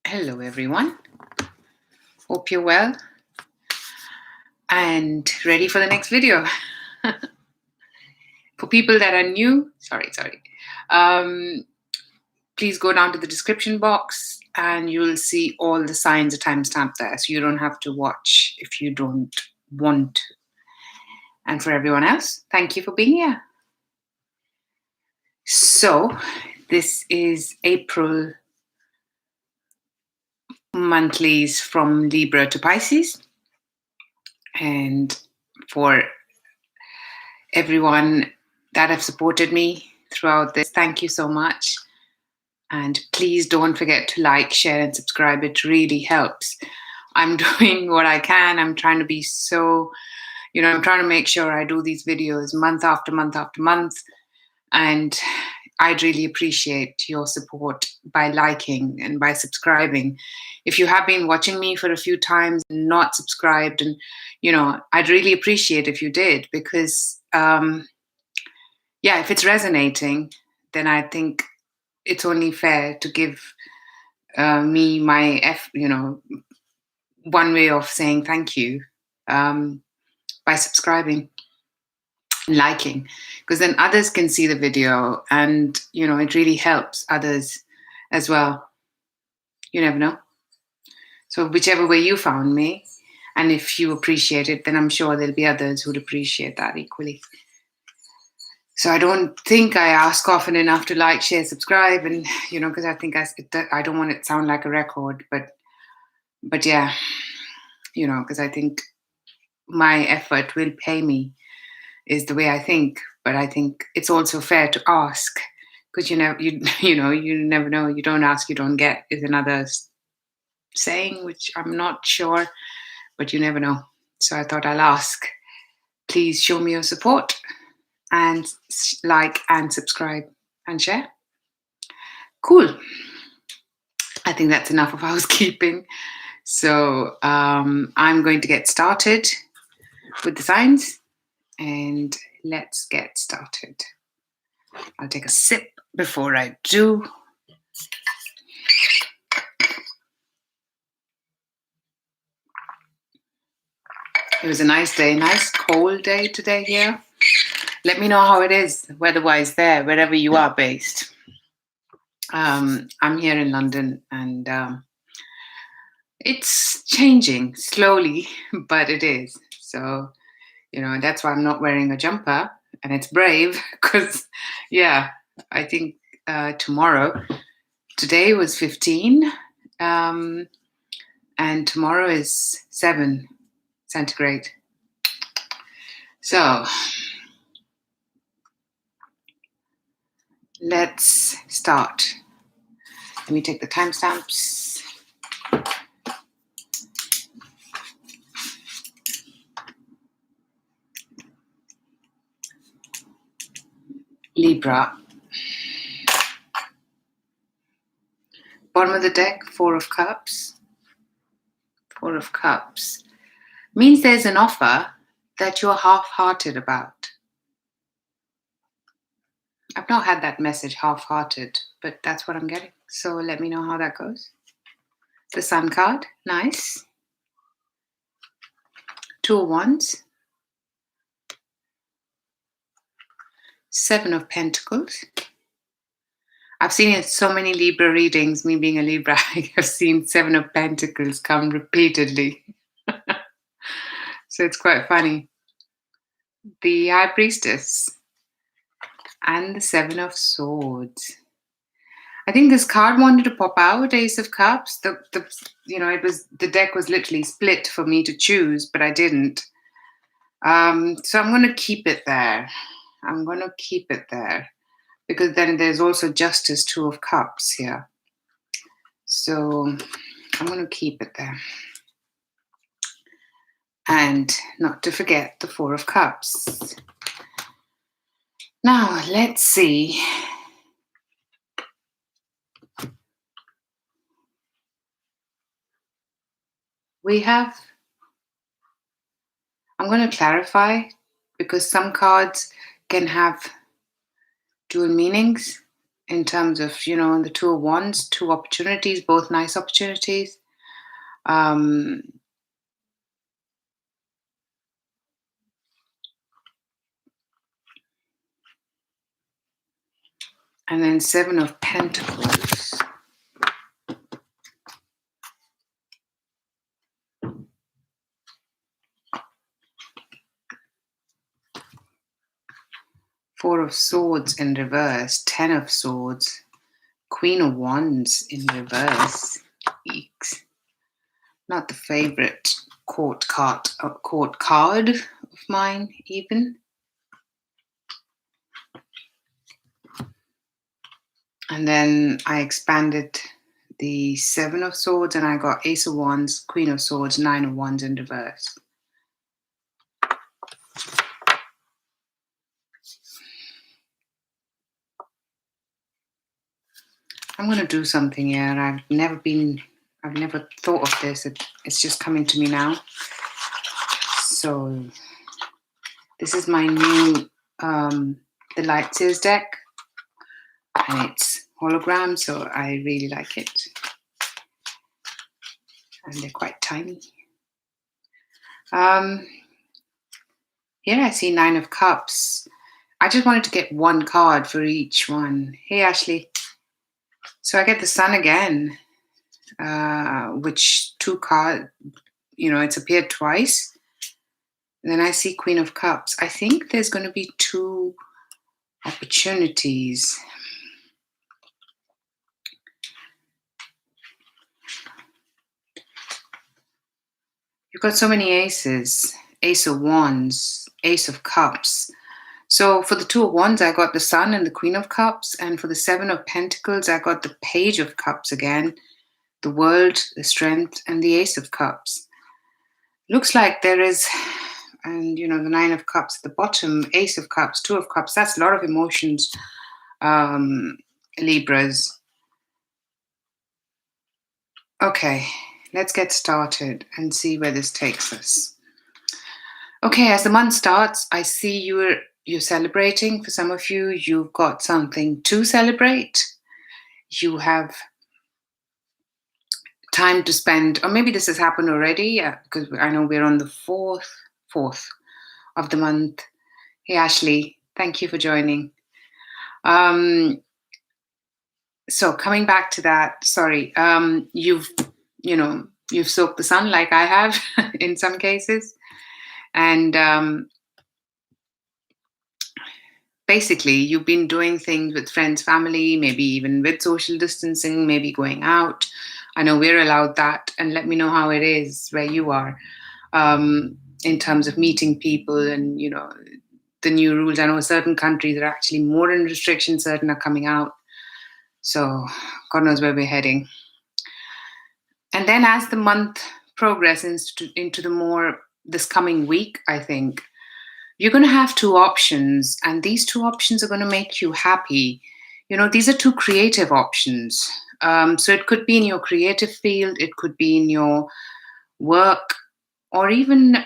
Hello, everyone. Hope you're well and ready for the next video. For people that are new, please go down to the description box and you'll see all the signs are timestamped there, so you don't have to watch if you don't want to. And for everyone else, thank you for being here. So, this is April monthlies from Libra to Pisces. And for everyone that have supported me throughout this, thank you so much. And please don't forget to like, share, and subscribe. It really helps. I'm doing what I can. I'm trying to be I'm trying to make sure I do these videos month after month after month. And I'd really appreciate your support by liking and by subscribing. If you have been watching me for a few times and not subscribed, and I'd really appreciate if you did, because if it's resonating, then I think it's only fair to give me my one way of saying thank you, by subscribing and liking, because then others can see the video and it really helps others as well. You never know. So whichever way you found me, and if you appreciate it, then I'm sure there'll be others who'd appreciate that equally. So I don't think I ask often enough to like, share, subscribe, and because I think I don't want it to sound like a record, but yeah, because I think my effort will pay me, is the way I think. But I think it's also fair to ask, because you never know. You don't ask, you don't get, is another saying, which I'm not sure, but you never know. So I thought I'll ask. Please show me your support and like and subscribe and share. Cool. I think that's enough of housekeeping. So I'm going to get started with the signs, and let's get started. I'll take a sip before I do. It was a nice day, nice cold day today here. Let me know how it is weather-wise there, wherever you are based. I'm here in London, and it's changing slowly, but it is. So, that's why I'm not wearing a jumper, and it's brave, because, I think today was 15, and tomorrow is 7 centigrade. So, let's start. Let me take the timestamps. Libra. Bottom of the deck, 4 of Cups. 4 of Cups means there's an offer that you're half-hearted about. I've not had that message, half-hearted, but that's what I'm getting. So let me know how that goes. The Sun card, nice. 2 of Wands. 7 of Pentacles. I've seen in so many Libra readings, me being a Libra, I have seen 7 of Pentacles come repeatedly. So it's quite funny. The High Priestess. And the 7 of Swords. I think this card wanted to pop out, Ace of Cups. The deck was literally split for me to choose, but I didn't. So I'm going to keep it there. Because then there's also Justice, 2 of Cups here. So I'm going to keep it there. And not to forget the 4 of Cups. Now, let's see. I'm going to clarify, because some cards can have dual meanings. in terms of, the Two of Wands, two opportunities, both nice opportunities. Um, and then Seven of Pentacles. Four of Swords in reverse, Ten of Swords, Queen of Wands in reverse. Eeks. Not the favorite court card of mine, even. And then I expanded the Seven of Swords, and I got Ace of Wands, Queen of Swords, Nine of Wands in reverse. I'm going to do something here. I've never thought of this. It's just coming to me now. So this is my new the Lightseers deck, and it's hologram, so I really like it. And they're quite tiny. Here I see Nine of Cups. I just wanted to get one card for each one. Hey, Ashley. So I get the Sun again, which two cards, it's appeared twice. And then I see Queen of Cups. I think there's going to be two opportunities. You've got so many aces. Ace of Wands, Ace of Cups. So for the Two of Wands, I got the Sun and the Queen of Cups. And for the Seven of Pentacles, I got the Page of Cups again, the World, the Strength, and the Ace of Cups. Looks like there is, and the Nine of Cups at the bottom, Ace of Cups, Two of Cups. That's a lot of emotions, Libras. Okay, let's get started and see where this takes us. Okay, as the month starts, I see you're celebrating. For some of you, you've got something to celebrate. You have time to spend, or maybe this has happened already, because I know we're on the fourth of the month. Hey, Ashley, thank you for joining. So coming back to that, sorry, you've soaked the sun like I have in some cases. And basically, you've been doing things with friends, family, maybe even with social distancing, maybe going out. I know we're allowed that. And let me know how it is where you are in terms of meeting people and, the new rules. I know certain countries are actually more in restrictions, certain are coming out. So God knows where we're heading. And then as the month progresses into the more this coming week, I think, you're going to have two options, and these two options are going to make you happy. These are two creative options. So it could be in your creative field, it could be in your work, or even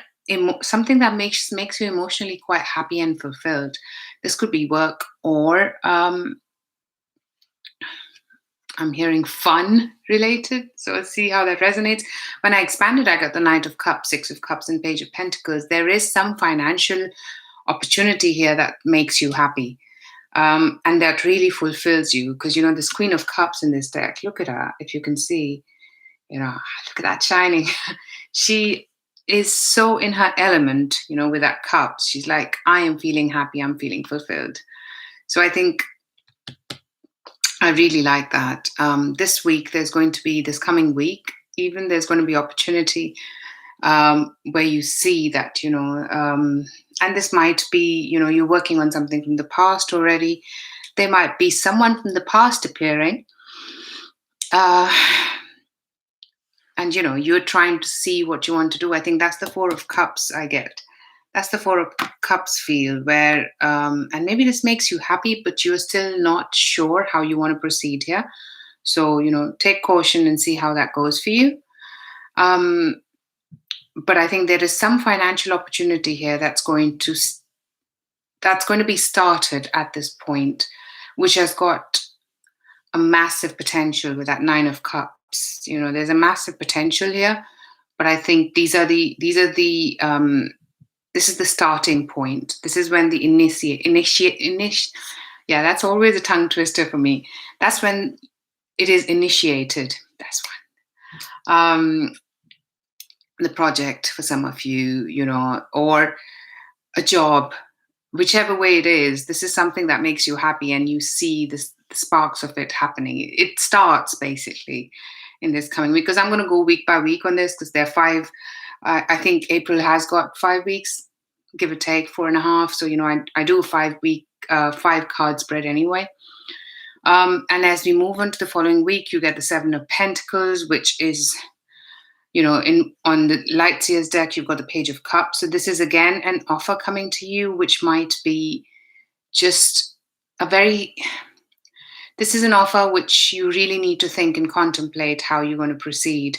something that makes you emotionally quite happy and fulfilled. This could be work, or I'm hearing fun related. So let's see how that resonates. When I expanded, I got the Knight of Cups, Six of Cups, and Page of Pentacles. There is some financial opportunity here that makes you happy. And that really fulfills you. Because, this Queen of Cups in this deck, look at her, if you can see, look at that shining. She is so in her element, with that cups. She's like, I am feeling happy, I'm feeling fulfilled. So I think I really like that. This week, there's going to be, this coming week, even there's going to be opportunity where you see that, and this might be, you're working on something from the past already. There might be someone from the past appearing. And, you're trying to see what you want to do. I think that's the Four of Cups I get. That's the Four of Cups feel where, and maybe this makes you happy, but you're still not sure how you want to proceed here. So, take caution and see how that goes for you. But I think there is some financial opportunity here that's going to be started at this point, which has got a massive potential with that Nine of Cups. There's a massive potential here, but I think this is the starting point. This is when the yeah, that's always a tongue twister for me. That's when it is initiated. That's when the project for some of you, or a job, whichever way it is. This is something that makes you happy, and you see the sparks of it happening. It starts basically in this coming week, because I'm going to go week by week on this, because there are 5. I think April has got 5 weeks, give or take 4.5. So I do a 5-week 5-card spread anyway. And as we move on to the following week, you get the 7 of Pentacles, which is, on the Lightseer's deck, you've got the Page of Cups. So this is again an offer coming to you, which might be just this is an offer which you really need to think and contemplate how you're going to proceed.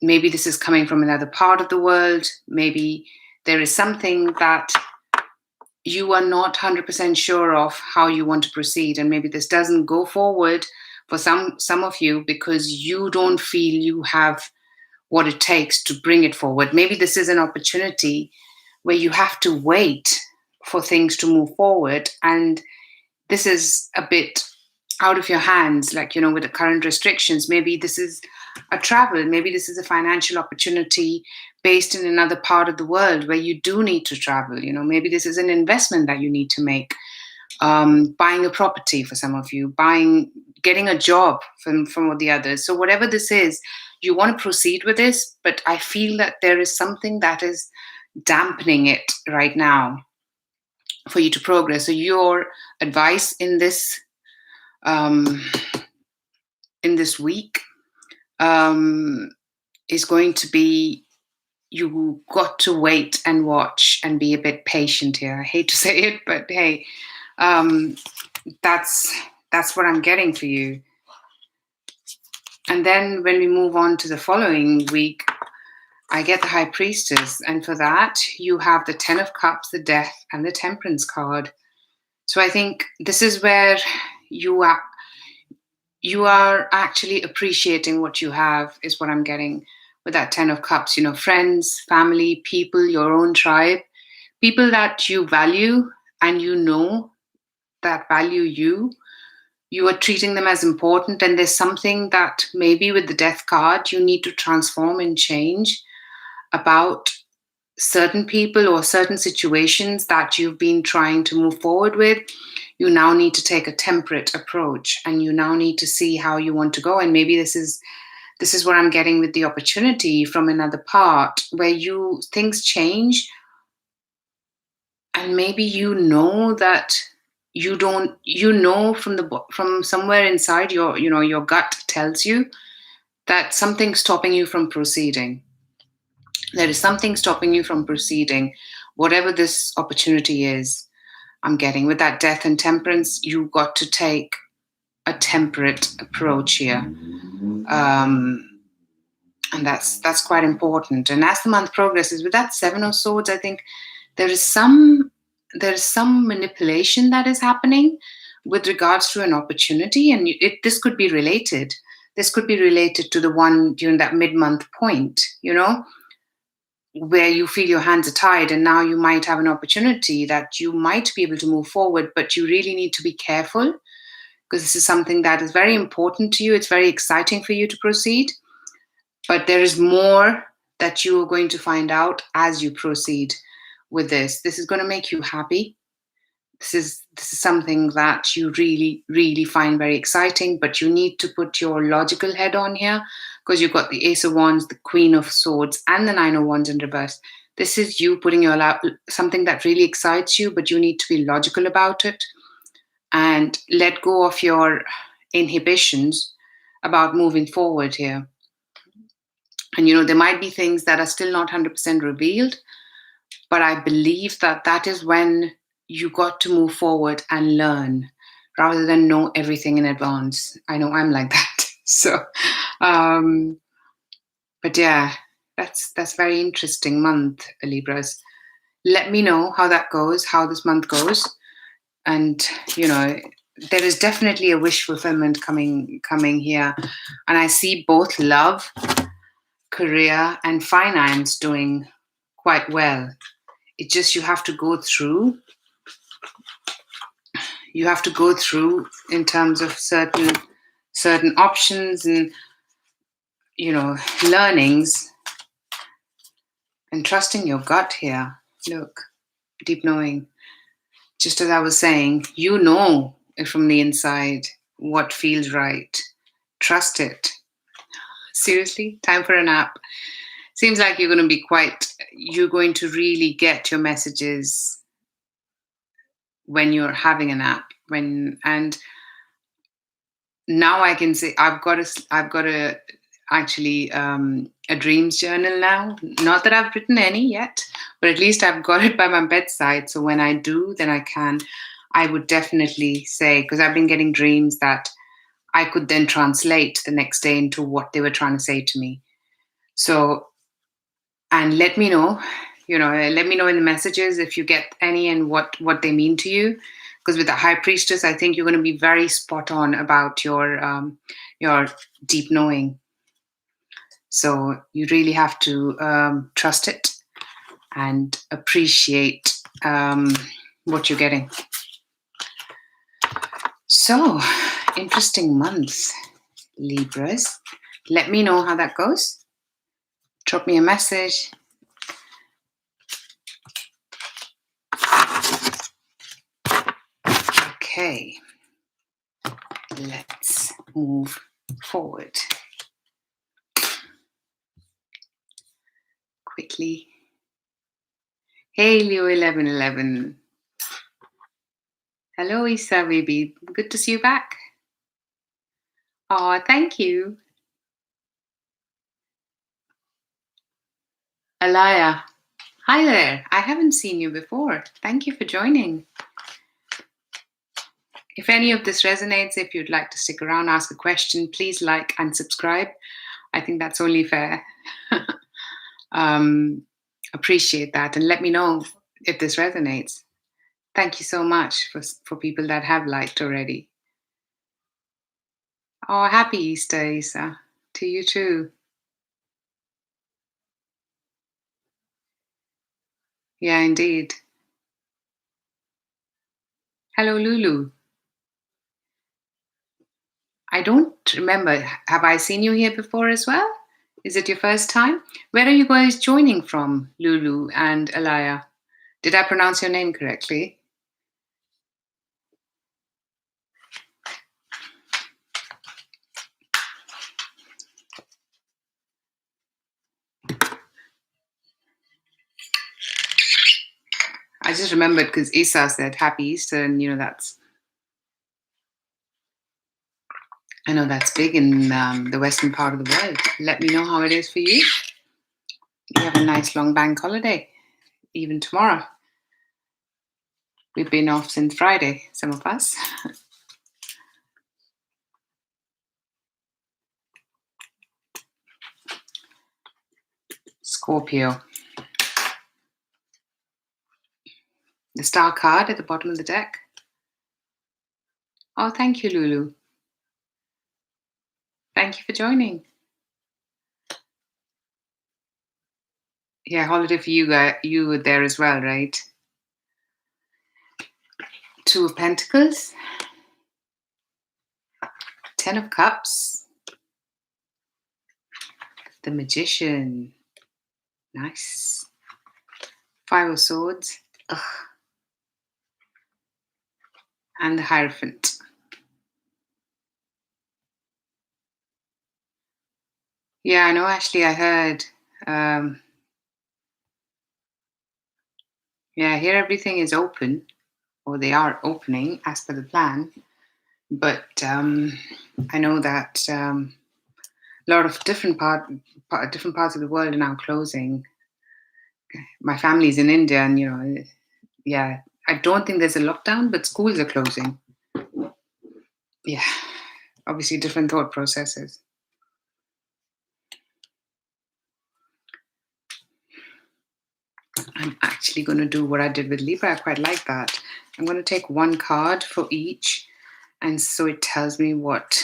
Maybe this is coming from another part of the world. Maybe there is something that you are not 100% sure of how you want to proceed. And maybe this doesn't go forward for some of you because you don't feel you have what it takes to bring it forward. Maybe this is an opportunity where you have to wait for things to move forward. And this is a bit out of your hands, like, with the current restrictions. Maybe this is a travel. Maybe this is a financial opportunity based in another part of the world where you do need to travel. Maybe this is an investment that you need to make. Buying a property for some of you, getting a job from all the others. So whatever this is, you want to proceed with this, but I feel that there is something that is dampening it right now for you to progress. So your advice in this week is going to be, you got to wait and watch and be a bit patient here. I hate to say it, but hey, that's what I'm getting for you. And then when we move on to the following week, I get the High Priestess. And for that, you have the 10 of Cups, the Death, and the Temperance card. So I think this is where you are actually appreciating what you have, is what I'm getting with that 10 of Cups. Friends, family, people, your own tribe, people that you value and that value you are treating them as important. And there's something that maybe with the Death card you need to transform and change about certain people or certain situations that you've been trying to move forward with. You now need to take a temperate approach, and you now need to see how you want to go. And maybe this is what I'm getting with the opportunity from another part, where things change, and maybe that you don't, from somewhere inside your gut tells you that something's stopping you from proceeding. There is something stopping you from proceeding, whatever this opportunity is. I'm getting with that Death and Temperance, you've got to take a temperate approach here. And that's quite important. And as the month progresses, with that 7 of Swords, I think there is some manipulation that is happening with regards to an opportunity. And this could be related. This could be related to the one during that mid-month point, where you feel your hands are tied, and now you might have an opportunity that you might be able to move forward, but you really need to be careful, because this is something that is very important to you. It's very exciting for you to proceed, but there is more that you are going to find out as you proceed with this. This is going to make you happy. This is something that you really, really find very exciting, but you need to put your logical head on here, because you've got the Ace of Wands, the Queen of Swords, and the 9 of Wands in reverse. This is you putting something that really excites you, but you need to be logical about it and let go of your inhibitions about moving forward here. And there might be things that are still not 100% revealed, but I believe that is when you got to move forward and learn rather than know everything in advance. I know I'm like that. So, but yeah, that's very interesting month, Libras. Let me know how that goes, how this month goes. And, there is definitely a wish fulfillment coming here, and I see both love, career, and finance doing quite well. It just you have to go through. You have to go through in terms of certain options and learnings, and trusting your gut here. Look, deep knowing. Just as I was saying, from the inside what feels right. Trust it. Seriously, time for a nap. Seems like you're going to really get your messages when you're having a nap. And now I can say I've got actually a dreams journal now. Not that I've written any yet, but at least I've got it by my bedside. So when I do, then I would definitely say, because I've been getting dreams that I could then translate the next day into what they were trying to say to me. So, and let me know in the messages if you get any and what they mean to you. Because with the High Priestess, I think you're going to be very spot on about your deep knowing. So you really have to trust it and appreciate what you're getting. So, interesting month, Libras. Let me know how that goes. Drop me a message. Okay, let's move forward quickly. Hey, Leo 1111. Hello, Isa, baby. Good to see you back. Oh, thank you. Alaya. Hi there. I haven't seen you before. Thank you for joining. If any of this resonates, if you'd like to stick around, ask a question, please like and subscribe. I think that's only fair. Appreciate that, and let me know if this resonates. Thank you so much for people that have liked already. Oh, happy Easter, Isa. To you too. Yeah, indeed. Hello, Lulu. I don't remember. Have I seen you here before as well? Is it your first time? Where are you guys joining from, Lulu and Alaya? Did I pronounce your name correctly? I just remembered because Isa said Happy Easter, and I know that's big in the western part of the world. Let me know how it is for you. You have a nice long bank holiday, even tomorrow. We've been off since Friday, some of us. Scorpio. The star card at the bottom of the deck. Oh, thank you, Lulu. Thank you for joining. Yeah, holiday for you guys. You were there as well, right? Two of Pentacles. 10 of Cups. The Magician. Nice. 5 of Swords. Ugh. And the Hierophant. Yeah, I know, Ashley, I heard. Yeah, here everything is open, or they are opening as per the plan. But I know that a lot of different parts of the world are now closing. My family's in India, and yeah, I don't think there's a lockdown, but schools are closing. Yeah, obviously different thought processes. I'm actually going to do what I did with Libra. I quite like that. I'm going to take one card for each And so it tells me what.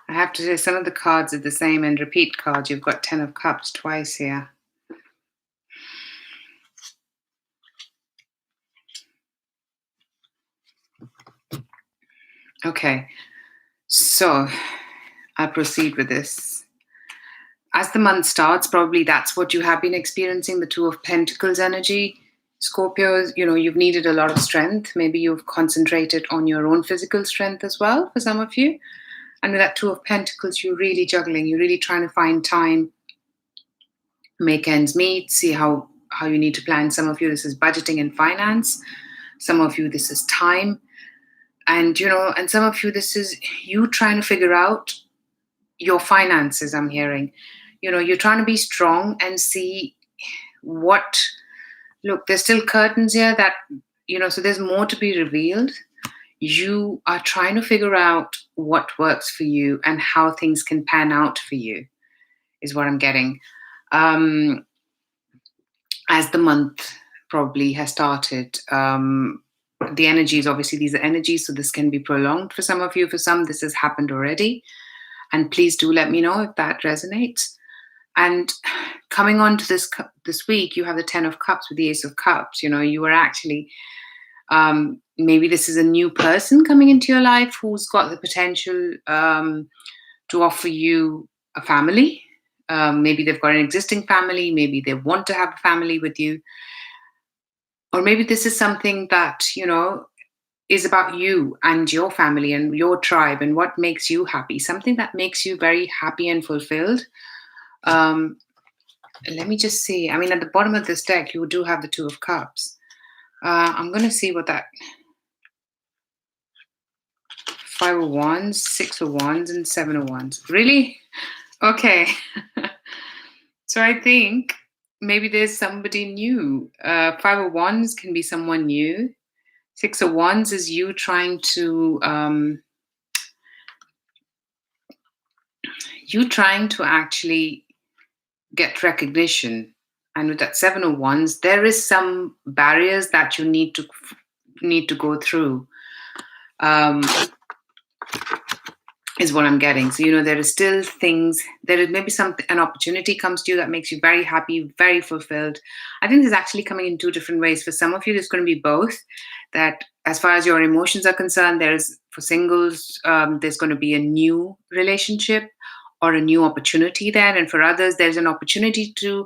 I have to say, some of the cards are the same and repeat cards. You've got 10 of Cups twice here. Okay, so I'll proceed with this. As the month starts, probably that's what you have been experiencing, the Two of Pentacles energy. Scorpios, you've needed a lot of strength. Maybe you've concentrated on your own physical strength as well for some of you. And with that Two of Pentacles, you're really juggling. You're really trying to find time, make ends meet, see how you need to plan. Some of you, this is budgeting and finance. Some of you, this is time. And, and some of you, this is you trying to figure out your finances, I'm hearing. You're trying to be strong and see what, look, there's still curtains here that, so there's more to be revealed. You are trying to figure out what works for you and how things can pan out for you, is what I'm getting. As the month probably has started, the energies, obviously these are energies, so this can be prolonged for some of you. For some, this has happened already. And please do let me know if that resonates. And coming on to this week, you have the 10 of Cups with the Ace of Cups. You are actually, maybe this is a new person coming into your life who's got the potential to offer you a family. Maybe they've got an existing family. Maybe they want to have a family with you. Or maybe this is something that, is about you and your family and your tribe and what makes you happy. Something that makes you very happy and fulfilled. Let me just see. I mean, at the bottom of this deck, you do have the Two of Cups. I'm going to see what that... 5 of Wands, 6 of Wands, and 7 of Wands. Really? Okay. So I think maybe there's somebody new. 5 of Wands can be someone new. 6 of Wands is you trying to... actually get recognition. And with that 7 of Wands, there is some barriers that you need to go through, is what I'm getting. So, there are still things, there is maybe an opportunity comes to you that makes you very happy, very fulfilled. I think this is actually coming in two different ways. For some of you, there's going to be both. That as far as your emotions are concerned, for singles, there's going to be a new relationship or a new opportunity there. And for others, there's an opportunity to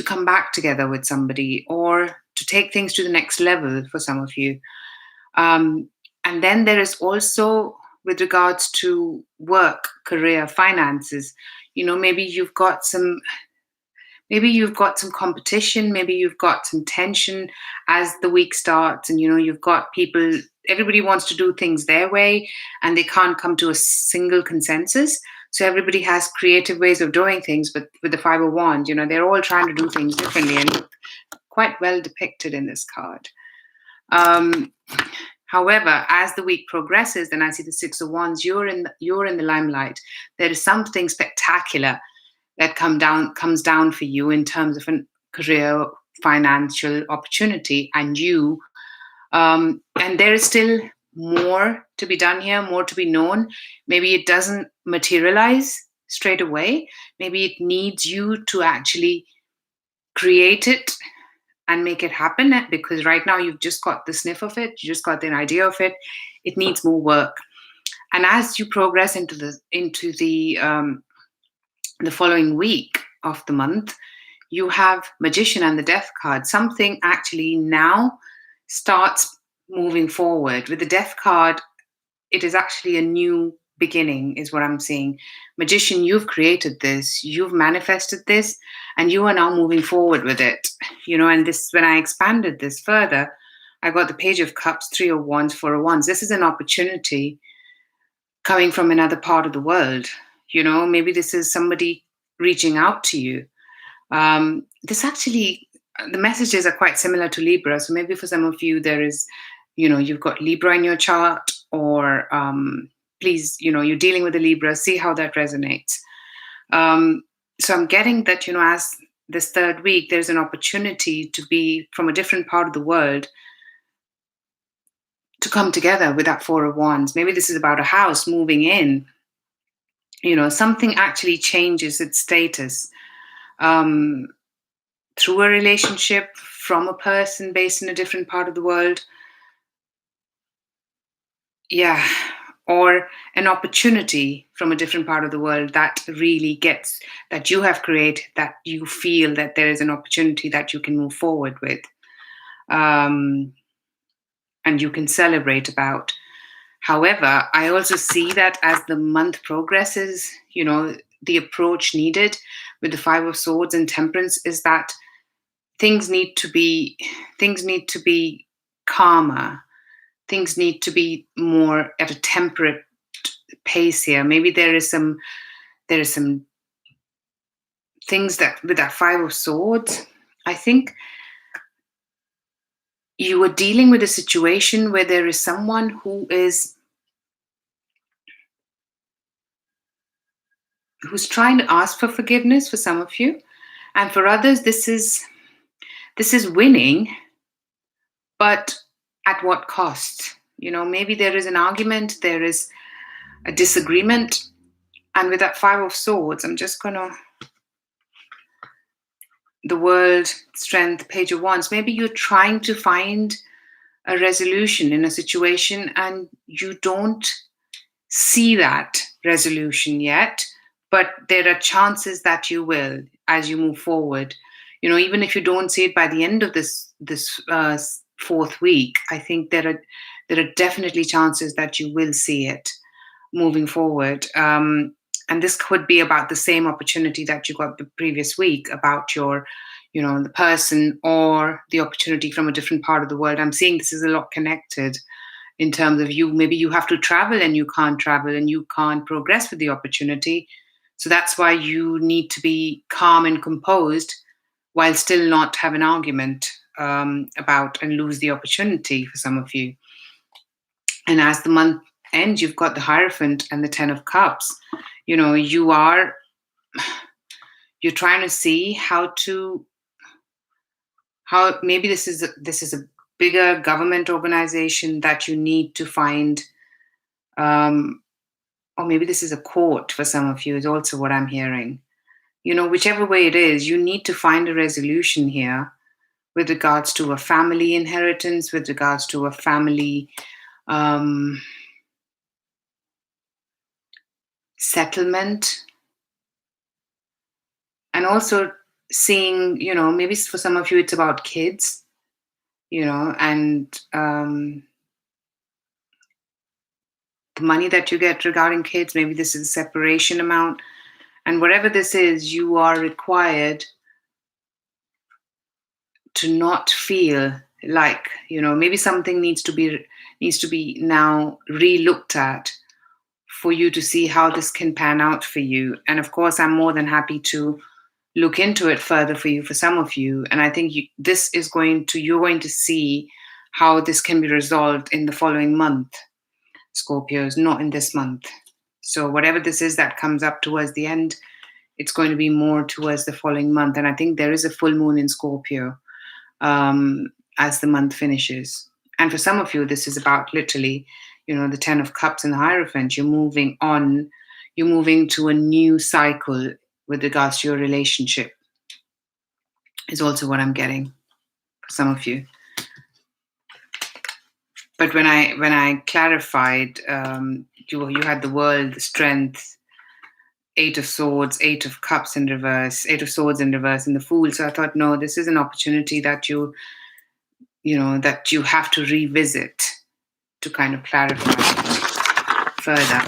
come back together with somebody or to take things to the next level for some of you. And then there is also, with regards to work, career, finances, maybe you've got some competition, maybe you've got some tension as the week starts, and you've got people, everybody wants to do things their way and they can't come to a single consensus. So everybody has creative ways of doing things, but with the 5 of Wands, they're all trying to do things differently and quite well depicted in this card. However, as the week progresses, then I see the 6 of Wands, you're in the limelight. There is something spectacular that comes down for you in terms of a career, financial opportunity, and you. And there is still more to be done here, more to be known. Maybe it doesn't materialize straight away. Maybe it needs you to actually create it and make it happen, because right now you've just got the sniff of it, you just got the idea of it. It needs more work. And as you progress into the following week of the month, you have Magician and the Death card. Something actually now starts moving forward. With the Death card, it is actually a new beginning, is what I'm seeing. Magician, you've created this, you've manifested this, and you are now moving forward with it. And this, when I expanded this further, I got the Page of Cups, 3 of Wands, 4 of Wands. This is an opportunity coming from another part of the world. Maybe this is somebody reaching out to you. This actually, the messages are quite similar to Libra. So maybe for some of you, there is, you've got Libra in your chart, or please, you're dealing with a Libra, see how that resonates. So I'm getting that, as this third week, there's an opportunity to be from a different part of the world to come together with that Four of Wands. Maybe this is about a house moving in. Something actually changes its status um, through a relationship from a person based in a different part of the world. Yeah. Or an opportunity from a different part of the world that really gets, that you have created, that you feel that there is an opportunity that you can move forward with. And you can celebrate about. However, I also see that as the month progresses, the approach needed with the Five of Swords and Temperance is that things need to be calmer. Things need to be more at a temperate pace here. Maybe there is some things that with that Five of Swords, I think you are dealing with a situation where there is someone who's trying to ask for forgiveness for some of you, and for others this is winning, but at what cost? Maybe there is an argument, there is a disagreement, and with that Five of Swords, I'm just gonna the World, Strength, Page of Wands. Maybe you're trying to find a resolution in a situation and you don't see that resolution yet, but there are chances that you will as you move forward. Even if you don't see it by the end of this fourth week, I think there are definitely chances that you will see it moving forward. And this could be about the same opportunity that you got the previous week about your, the person or the opportunity from a different part of the world. I'm seeing this is a lot connected in terms of you. Maybe you have to travel and you can't travel and you can't progress with the opportunity. So that's why you need to be calm and composed while still not have an argument about and lose the opportunity for some of you. And as the month ends, you've got the Hierophant and the Ten of Cups. You're trying to see how maybe this is a bigger government organization that you need to find, or maybe this is a court for some of you is also what I'm hearing. Whichever way it is, you need to find a resolution here with regards to a family inheritance, with regards to a family settlement, and also seeing, maybe for some of you it's about kids, and the money that you get regarding kids. Maybe this is a separation amount, and whatever this is, you are required to not feel like, maybe something needs to be now re-looked at for you to see how this can pan out for you. And of course, I'm more than happy to look into it further for you, for some of you. And I think you're going to see how this can be resolved in the following month, Scorpios, not in this month. So whatever this is that comes up towards the end, it's going to be more towards the following month. And I think there is a full moon in Scorpio as the month finishes. And for some of you, this is about literally, the Ten of Cups and the Hierophant. You're moving to a new cycle with regards to your relationship, is also what I'm getting for some of you. But when I clarified, you had the World, the Strength, Eight of Swords, Eight of Cups in reverse, Eight of Swords in reverse, and the Fool. So I thought, no, this is an opportunity that that you have to revisit to kind of clarify further,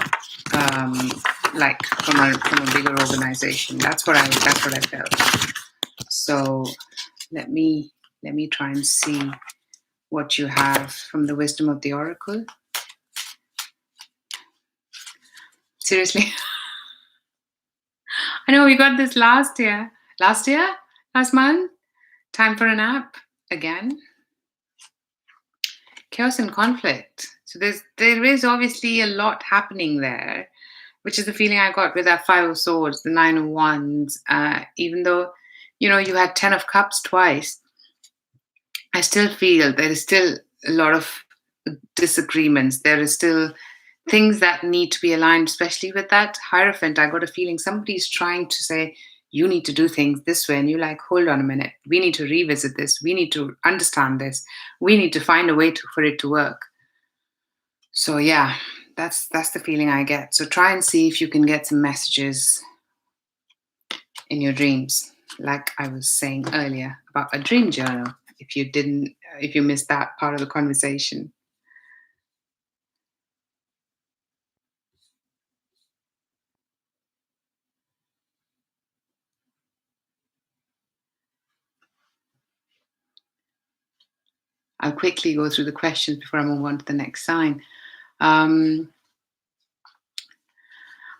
like from a bigger organization. That's what I felt. So let me try and see what you have from the Wisdom of the Oracle. Seriously. I know we got this last month. Time for a nap again. Chaos and conflict. So there is obviously a lot happening there which is the feeling I got with that Five of Swords, the Nine of Wands. Even though, you had Ten of Cups twice, I still feel there is still a lot of disagreements. There is still things that need to be aligned, especially with that Hierophant. I got a feeling somebody's trying to say, you need to do things this way. And you're like, hold on a minute. We need to revisit this. We need to understand this. We need to find a way for it to work. So yeah, that's the feeling I get. So try and see if you can get some messages in your dreams, like I was saying earlier about a dream journal. If you missed that part of the conversation. I'll quickly go through the questions before I move on to the next sign.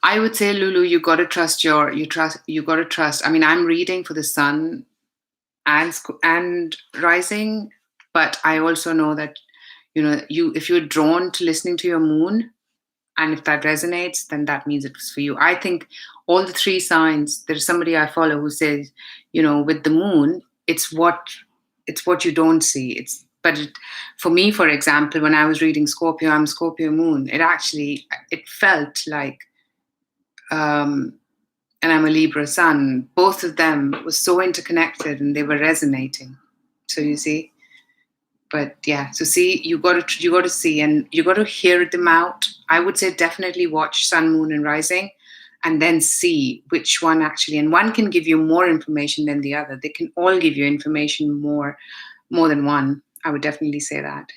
I would say, Lulu, you got to trust you got to trust. I mean, I'm reading for the sun and rising, but I also know that if you're drawn to listening to your moon, and if that resonates, then that means it was for you. I think all the three signs. There's somebody I follow who says, with the moon, it's what you don't see. For me, for example, when I was reading Scorpio, I'm Scorpio moon. It felt like, and I'm a Libra sun. Both of them were so interconnected and they were resonating. So you see. But yeah, so see, you got to see, and you got to hear them out. I would say definitely watch sun, moon, and rising, and then see which one actually. And one can give you more information than the other. They can all give you information more than one. I would definitely say that.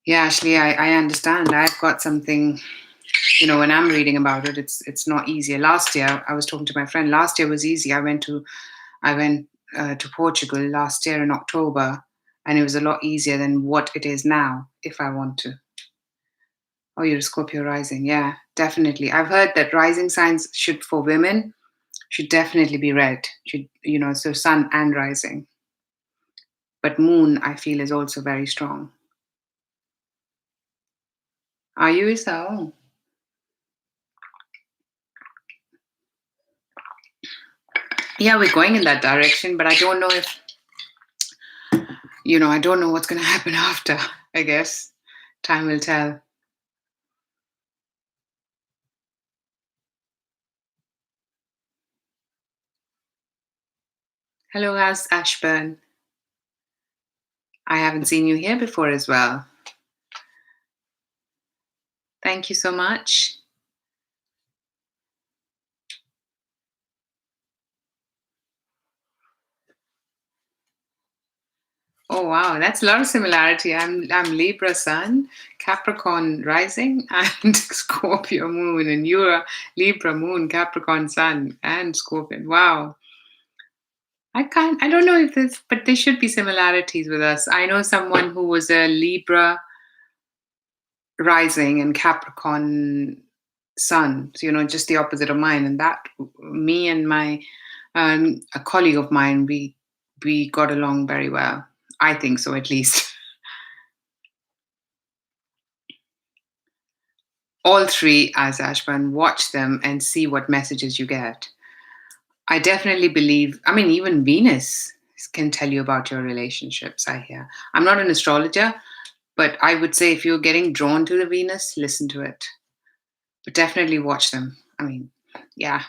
Yeah, Ashley, I understand. I've got something. When I'm reading about it, it's not easier. Last year, I was talking to my friend. Last year was easy. I went to Portugal last year in October, and it was a lot easier than what it is now. If I want to. Oh, you're a Scorpio rising. Yeah, definitely. I've heard that rising signs for women should definitely be read. So sun and rising. But moon, I feel, is also very strong. Are you so? Yeah, we're going in that direction, but I don't know if, I don't know what's going to happen after, I guess. Time will tell. Hello, Ashburn. I haven't seen you here before as well. Thank you so much. Oh wow, that's a lot of similarity. I'm Libra Sun, Capricorn rising, and Scorpio moon, and you're Libra moon, Capricorn sun, and Scorpion. Wow. I don't know if this, but there should be similarities with us. I know someone who was a Libra rising and Capricorn sun, so, just the opposite of mine. And that, me and my a colleague of mine, we got along very well. I think so, at least. All three, as Ashban, watch them and see what messages you get. I definitely believe, I mean, even Venus can tell you about your relationships, I hear. I'm not an astrologer, but I would say if you're getting drawn to the Venus, listen to it. But definitely watch them. I mean, yeah.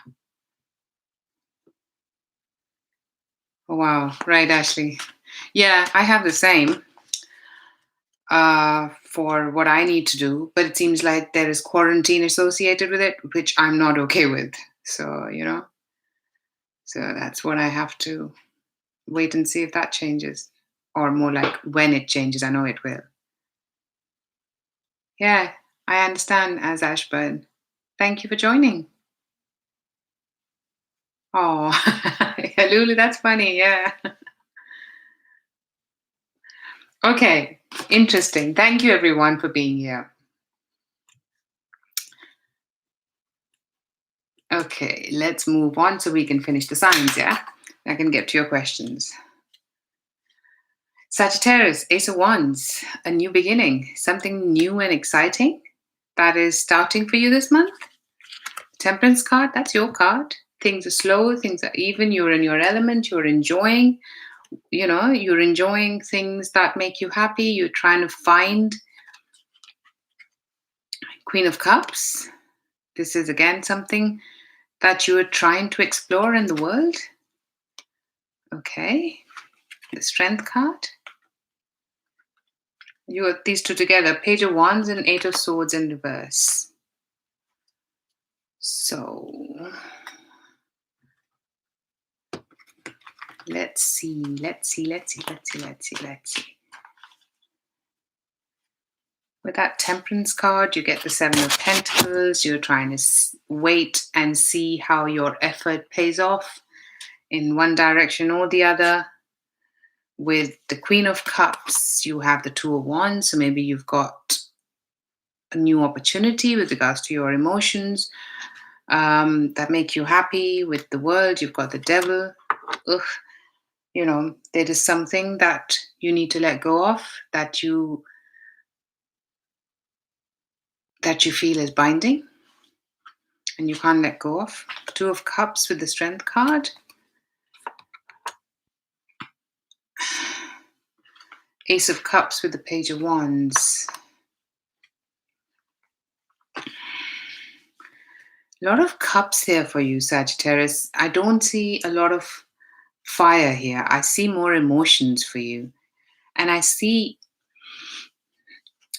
Oh, wow. Right, Ashley. Yeah, I have the same for what I need to do, but it seems like there is quarantine associated with it, which I'm not okay with. So, so that's what I have to wait and see if that changes, or more like when it changes. I know it will. Yeah, I understand, as Ashburn. Thank you for joining. Oh, yeah, Lulu, that's funny. Yeah. Okay, interesting. Thank you, everyone, for being here. Okay, let's move on so we can finish the signs. Yeah, I can get to your questions. Sagittarius, Ace of Wands, a new beginning, something new and exciting that is starting for you this month. Temperance card, that's your card. Things are slow, things are even, you're in your element, you're enjoying, you're enjoying things that make you happy. You're trying to find Queen of Cups. This is again something that you are trying to explore in the world. Okay. The Strength card. You got these two together, Page of Wands and Eight of Swords in reverse. So let's see. With that Temperance card, you get the Seven of Pentacles. You're trying to wait and see how your effort pays off in one direction or the other. With the Queen of Cups, you have the Two of Wands. So maybe you've got a new opportunity with regards to your emotions that make you happy. With the World, you've got the Devil. Ugh. There is something that you need to let go of, that you feel is binding and you can't let go of. Two of Cups with the Strength card. Ace of Cups with the Page of Wands. A lot of cups here for you, Sagittarius. I don't see a lot of fire here. I see more emotions for you. And I see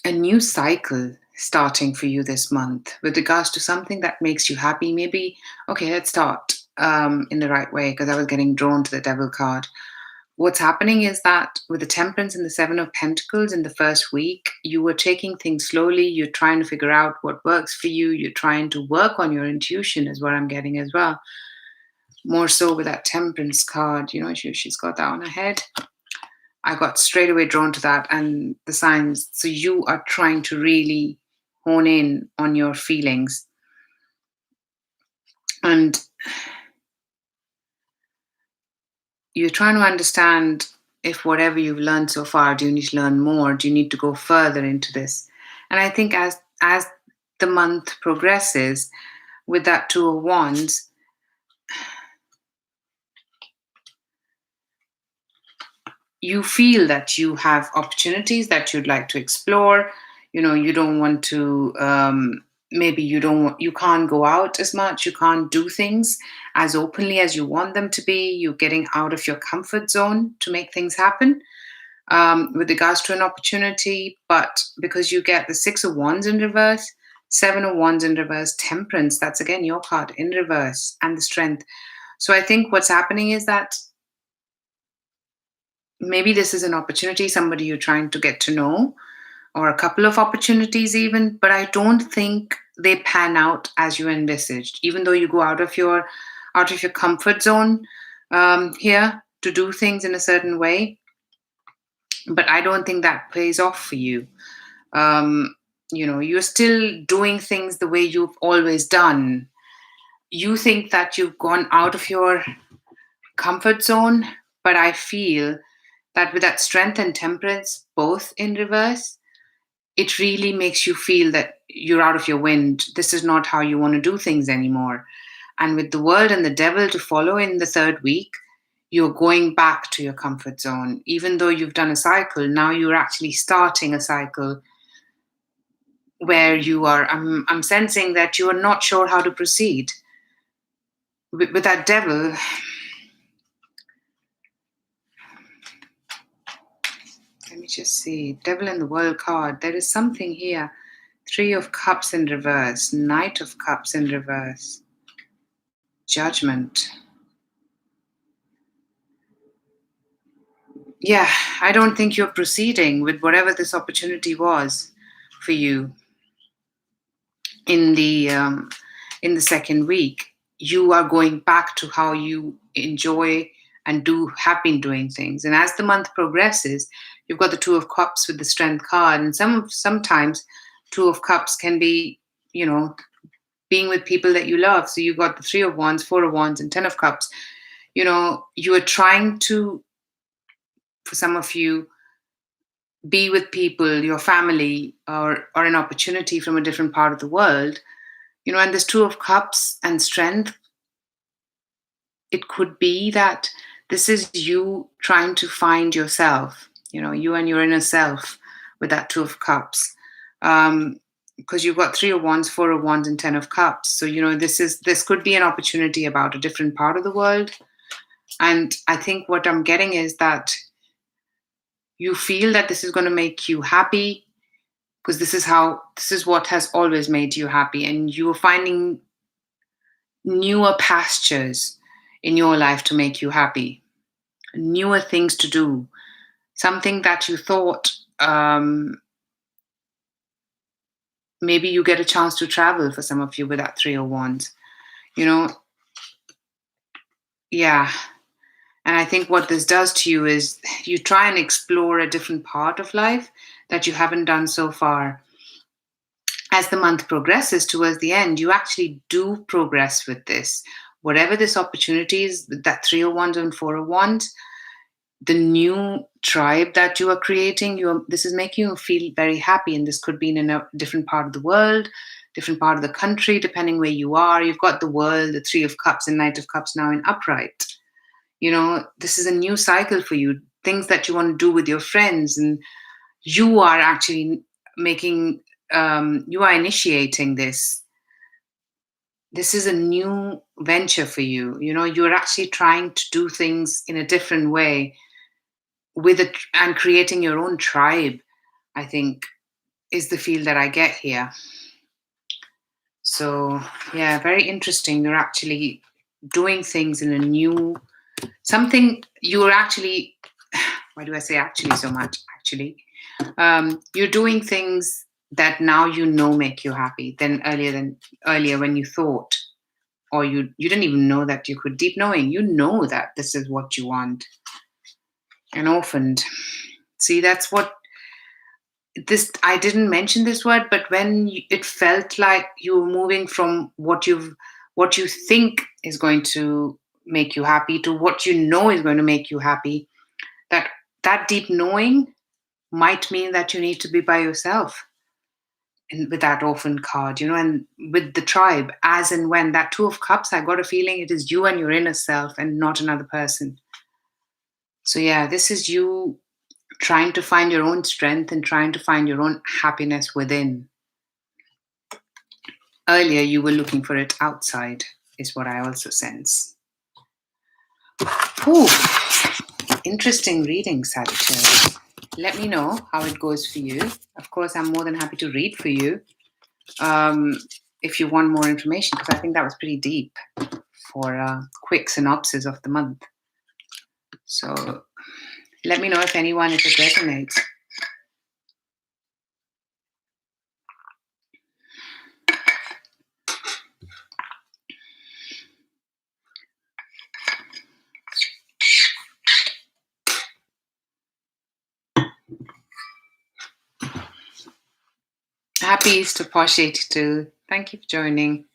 a new cycle starting for you this month with regards to something that makes you happy. Maybe, okay, let's start in the right way, because I was getting drawn to the Devil card. What's happening is that with the Temperance and the Seven of Pentacles in the first week, you were taking things slowly. You're trying to figure out what works for you. You're trying to work on your intuition, is what I'm getting as well. More so with that Temperance card, she's got that on her head. I got straight away drawn to that and the signs. So you are trying to really hone in on your feelings. And you're trying to understand if whatever you've learned so far, do you need to learn more? Do you need to go further into this? And I think as the month progresses with that Two of Wands, you feel that you have opportunities that you'd like to explore. You don't want to, maybe you can't go out as much. You can't do things as openly as you want them to be. You're getting out of your comfort zone to make things happen with regards to an opportunity. But because you get the Six of Wands in reverse, Seven of Wands in reverse, Temperance, that's again your card in reverse, and the Strength. So I think what's happening is that maybe this is an opportunity, somebody you're trying to get to know, or a couple of opportunities even, but I don't think they pan out as you envisaged, even though you go out of your comfort zone here to do things in a certain way. But I don't think that pays off for you. You're still doing things the way you've always done. You think that you've gone out of your comfort zone, but I feel that with that Strength and Temperance both in reverse, it really makes you feel that you're out of your wind. This is not how you want to do things anymore. And with the World and the Devil to follow in the third week, you're going back to your comfort zone. Even though you've done a cycle, now you're actually starting a cycle where you are, I'm sensing that you are not sure how to proceed. With that Devil, let me just see. Devil and the World card. There is something here. Three of Cups in reverse. Knight of Cups in reverse. Judgment. Yeah, I don't think you're proceeding with whatever this opportunity was for you in the second week. You are going back to how you enjoy and have been doing things. And as the month progresses, you've got the Two of Cups with the Strength card, and sometimes Two of Cups can be, being with people that you love. So you've got the Three of Wands, Four of Wands, and Ten of Cups. You are trying to, for some of you, be with people, your family, or an opportunity from a different part of the world, and this Two of Cups and strength, it could be that this is you trying to find yourself, you and your inner self with that Two of Cups. Because you've got Three of Wands, Four of Wands, and Ten of Cups. So, this could be an opportunity about a different part of the world. And I think what I'm getting is that you feel that this is going to make you happy because this is what has always made you happy, and you're finding newer pastures in your life to make you happy, newer things to do, something that you thought maybe you get a chance to travel for some of you with that Three of Wands, yeah. And I think what this does to you is you try and explore a different part of life that you haven't done so far. As the month progresses towards the end, you actually do progress with this. Whatever this opportunity is, that Three of Wands and Four of Wands, the new tribe that you are creating, this is making you feel very happy. And this could be in a different part of the world, different part of the country, depending where you are. You've got the World, the Three of Cups, and Knight of Cups now in upright. This is a new cycle for you, things that you want to do with your friends, and you are actually you are initiating this. This is a new venture for you. You're actually trying to do things in a different way and creating your own tribe, I think, is the feel that I get here. So, yeah, very interesting. You're actually doing things in a new something. You're actually, why do I say actually so much? Actually, you're doing things that now make you happy than earlier when you thought, or you didn't even know that you could. Deep knowing, that this is what you want. And orphaned. See, that's what this. I didn't mention this word, but when it felt like you were moving from what you think is going to make you happy to what is going to make you happy, that deep knowing might mean that you need to be by yourself. And with that orphan card, and with the tribe, as and when that Two of Cups, I got a feeling it is you and your inner self and not another person. So yeah, this is you trying to find your own strength and trying to find your own happiness within. Earlier, you were looking for it outside, is what I also sense. Ooh, interesting reading, Sagittarius. Let me know how it goes for you. Of course, I'm more than happy to read for you if you want more information, because I think that was pretty deep for a quick synopsis of the month. So let me know if it resonates. Happy Easter, Posh 82. Thank you for joining.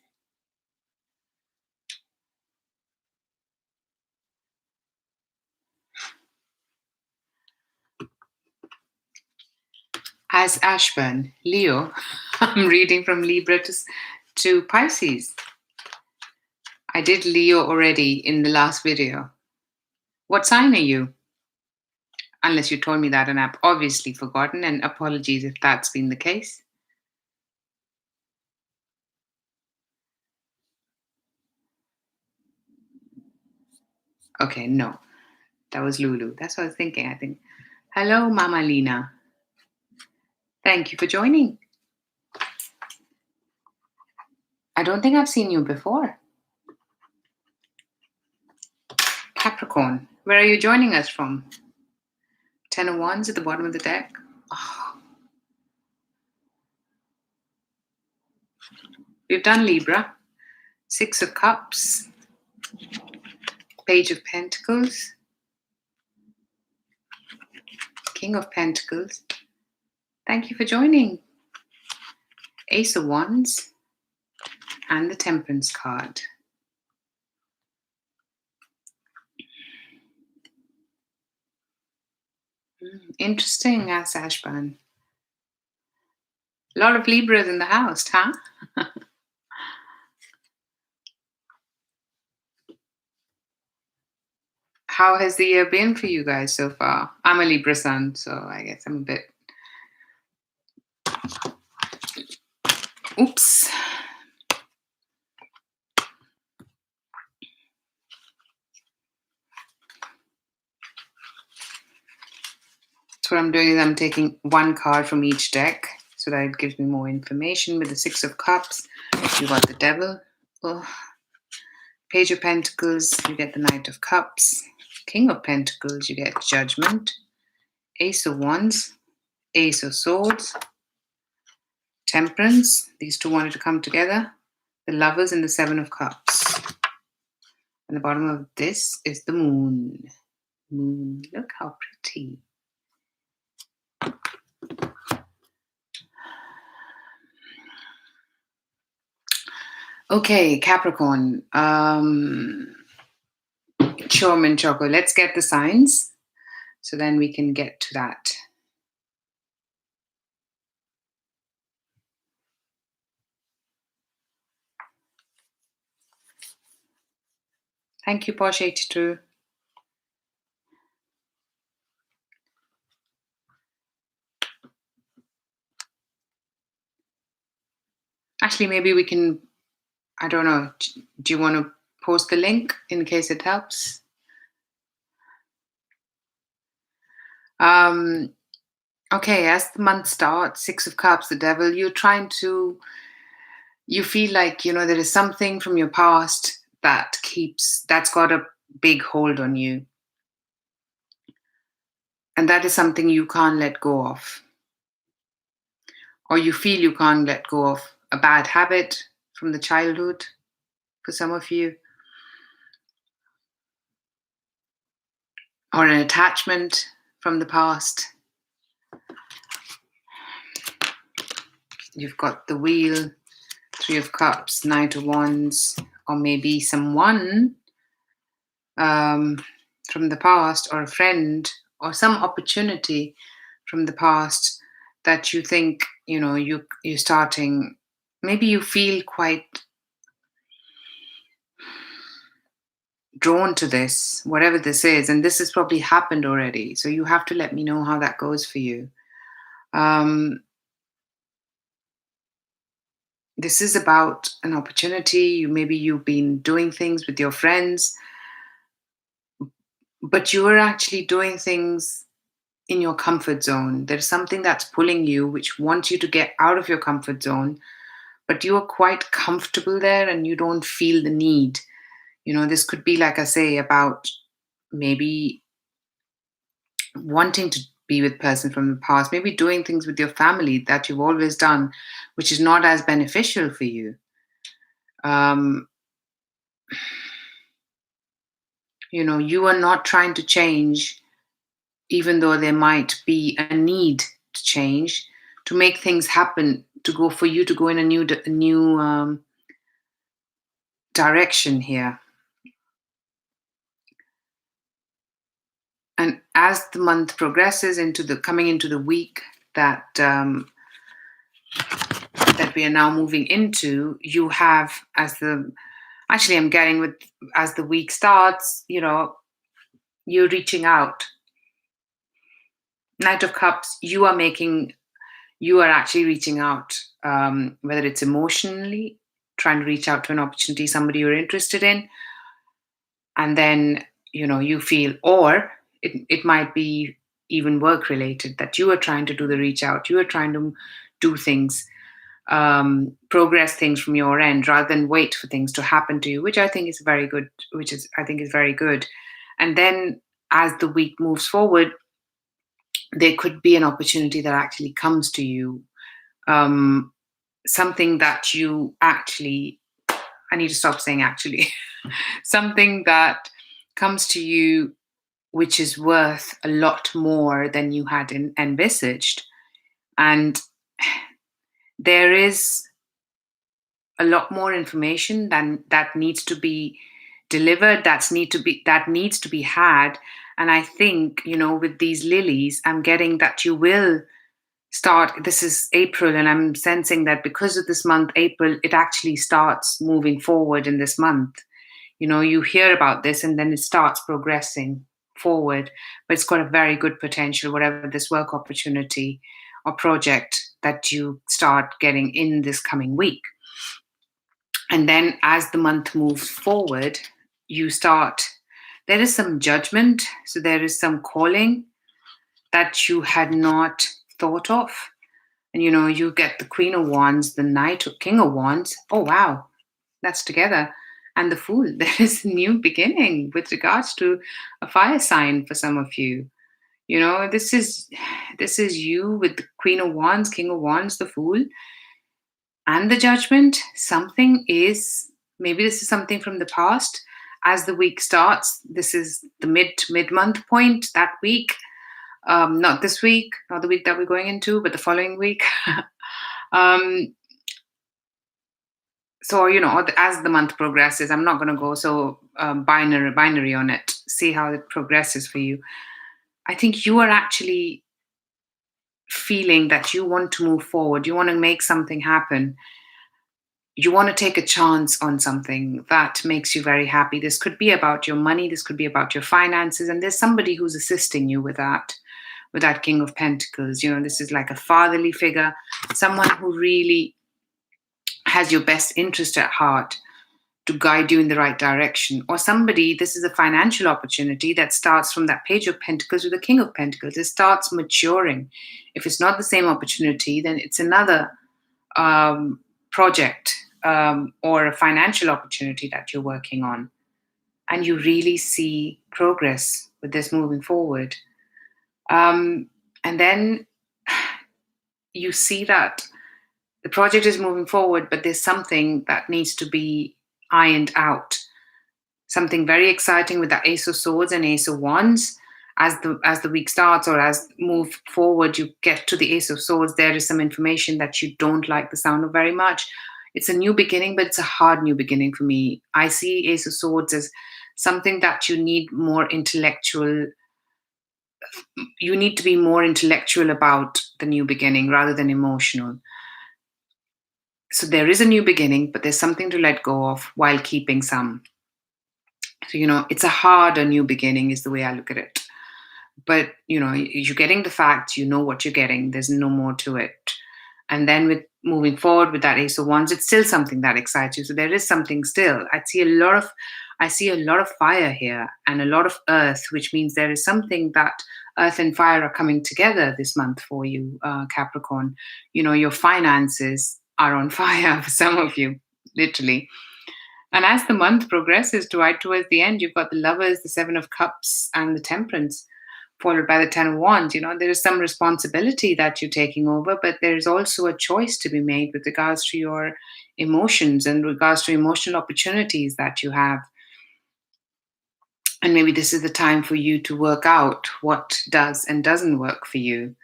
As Ashburn, Leo, I'm reading from Libra to Pisces. I did Leo already in the last video. What sign are you? Unless you told me that and I've obviously forgotten, and apologies if that's been the case. Okay, no. That was Lulu. That's what I was thinking. I think, hello, Mama Lena. Thank you for joining. I don't think I've seen you before. Capricorn, where are you joining us from? 10 of Wands at the bottom of the deck. Oh. We've done Libra. 6 of Cups. Page of Pentacles. King of Pentacles. Thank you for joining. Ace of Wands. And the Temperance card. Interesting, Ashban. A lot of Libras in the house, huh? How has the year been for you guys so far? I'm a Libra sun, so I guess I'm a bit. Oops. So what I'm doing is I'm taking one card from each deck so that it gives me more information. With the Six of Cups, you got the Devil. Oh. Page of Pentacles, you get the Knight of Cups. King of Pentacles, you get Judgment. Ace of Wands, Ace of Swords, Temperance. These two wanted to come together. The Lovers and the Seven of Cups. And the bottom of this is the Moon. Moon, look how pretty. Okay, Capricorn. Chomin Choco. Let's get the signs so then we can get to that. Thank you, Posh82. Actually, maybe we can, I don't know, do you want to post the link in case it helps? Okay, as the month starts, Six of Cups, the Devil, you feel like, there is something from your past that's got a big hold on you. And that is something you can't let go of. Or you feel you can't let go of a bad habit from the childhood for some of you. Or an attachment from the past. You've got the Wheel, Three of Cups, Knight of Wands, or maybe someone from the past, or a friend, or some opportunity from the past that you think, you're starting. Maybe you feel quite drawn to this, whatever this is, and this has probably happened already. So you have to let me know how that goes for you. This is about an opportunity. Maybe you've been doing things with your friends, but you are actually doing things in your comfort zone. There's something that's pulling you, which wants you to get out of your comfort zone, but you are quite comfortable there and you don't feel the need. This could be, like I say, about maybe wanting to be with person from the past, maybe doing things with your family that you've always done, which is not as beneficial for you. You are not trying to change, even though there might be a need to change, to make things happen, for you to go in a new direction here. And as the month progresses coming into the week that we are now moving into, you have as the week starts, you're reaching out. Knight of Cups, you are actually reaching out, whether it's emotionally, trying to reach out to an opportunity, somebody you're interested in, and then, you feel, or it might be even work related, that you are trying to do the reach out, you are trying to do things, progress things from your end rather than wait for things to happen to you, which I think is very good. And then as the week moves forward, there could be an opportunity that actually comes to you, something that you actually, I need to stop saying actually, something that comes to you which is worth a lot more than you had envisaged. And there is a lot more information that needs to be delivered, that needs to be had, And I think, with these lilies, I'm getting that you will start. This is April, and I'm sensing that because of this month, April, it actually starts moving forward in this month. You hear about this and then it starts progressing forward, but it's got a very good potential, whatever this work opportunity or project that you start getting in this coming week. And then as the month moves forward, there is some judgment. So there is some calling that you had not thought of. And you get the Queen of Wands, the Knight or King of Wands. Oh, wow, that's together. And the Fool. There is a new beginning with regards to a fire sign for some of you. This is you with the Queen of Wands, King of Wands, the Fool, and the Judgment. Maybe this is something from the past. As the week starts, this is the mid-month point that week. Not this week, not the week that we're going into, but the following week. So, as the month progresses, I'm not going to go so binary on it. See how it progresses for you. I think you are actually feeling that you want to move forward. You want to make something happen. You want to take a chance on something that makes you very happy. This could be about your money. This could be about your finances. And there's somebody who's assisting you with that King of Pentacles. This is like a fatherly figure, someone who really has your best interest at heart to guide you in the right direction. Or this is a financial opportunity that starts from that Page of Pentacles with the King of Pentacles. It starts maturing. If it's not the same opportunity, then it's another project or a financial opportunity that you're working on. And you really see progress with this moving forward. And then you see that the project is moving forward, but there's something that needs to be ironed out. Something very exciting with the Ace of Swords and Ace of Wands. As the week starts or as move forward, you get to the Ace of Swords. There is some information that you don't like the sound of very much. It's a new beginning, but it's a hard new beginning for me. I see Ace of Swords as something that you need more intellectual. You need to be more intellectual about the new beginning rather than emotional. So there is a new beginning, but there's something to let go of while keeping some. So, it's a harder new beginning is the way I look at it. But, you're getting the facts, you know what you're getting. There's no more to it. And then with moving forward with that Ace of Wands, it's still something that excites you. So there is something still. I see a lot of fire here and a lot of earth, which means there is something that earth and fire are coming together this month for you, Capricorn. Your finances are on fire for some of you, literally. And as the month progresses towards the end, you've got the Lovers, the Seven of Cups, and the Temperance, followed by the Ten of Wands. There is some responsibility that you're taking over, but there's also a choice to be made with regards to your emotions and regards to emotional opportunities that you have. And maybe this is the time for you to work out what does and doesn't work for you.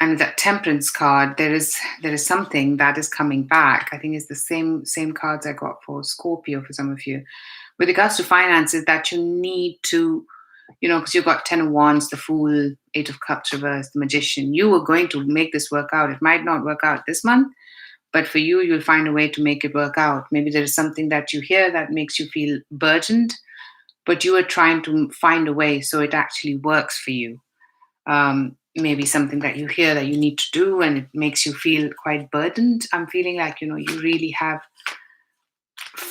And with that Temperance card, there is something that is coming back. I think it's the same cards I got for Scorpio for some of you. With regards to finances, that you need to, because you've got Ten of Wands, the Fool, Eight of Cups reversed, the Magician. You are going to make this work out. It might not work out this month, but for you, you'll find a way to make it work out. Maybe there is something that you hear that makes you feel burdened, but you are trying to find a way so it actually works for you. Maybe something that you hear that you need to do and it makes you feel quite burdened. I'm feeling like, you really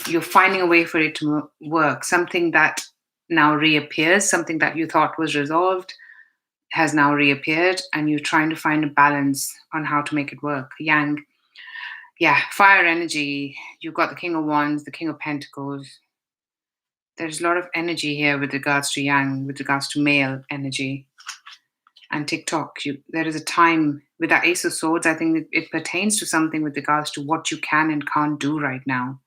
you're finding a way for it to work. Something that now reappears, something that you thought was resolved has now reappeared, and you're trying to find a balance on how to make it work. Yang. Yeah, fire energy. You've got the King of Wands, the King of Pentacles. There's a lot of energy here with regards to Yang, with regards to male energy. And TikTok, there is a time with that Ace of Swords. I think it pertains to something with regards to what you can and can't do right now.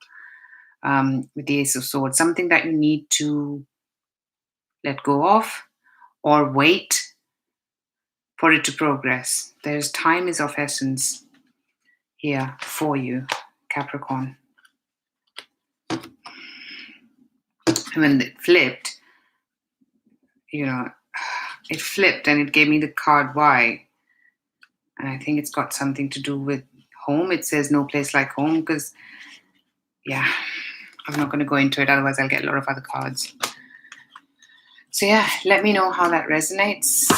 With the Ace of Swords, something that you need to let go of or wait for it to progress. Time is of essence here for you, Capricorn. And when it flipped, you know, it flipped and it gave me the card Y. And I think it's got something to do with home. It says no place like home because, yeah, I'm not going to go into it. Otherwise, I'll get a lot of other cards. So, yeah, let me know how that resonates.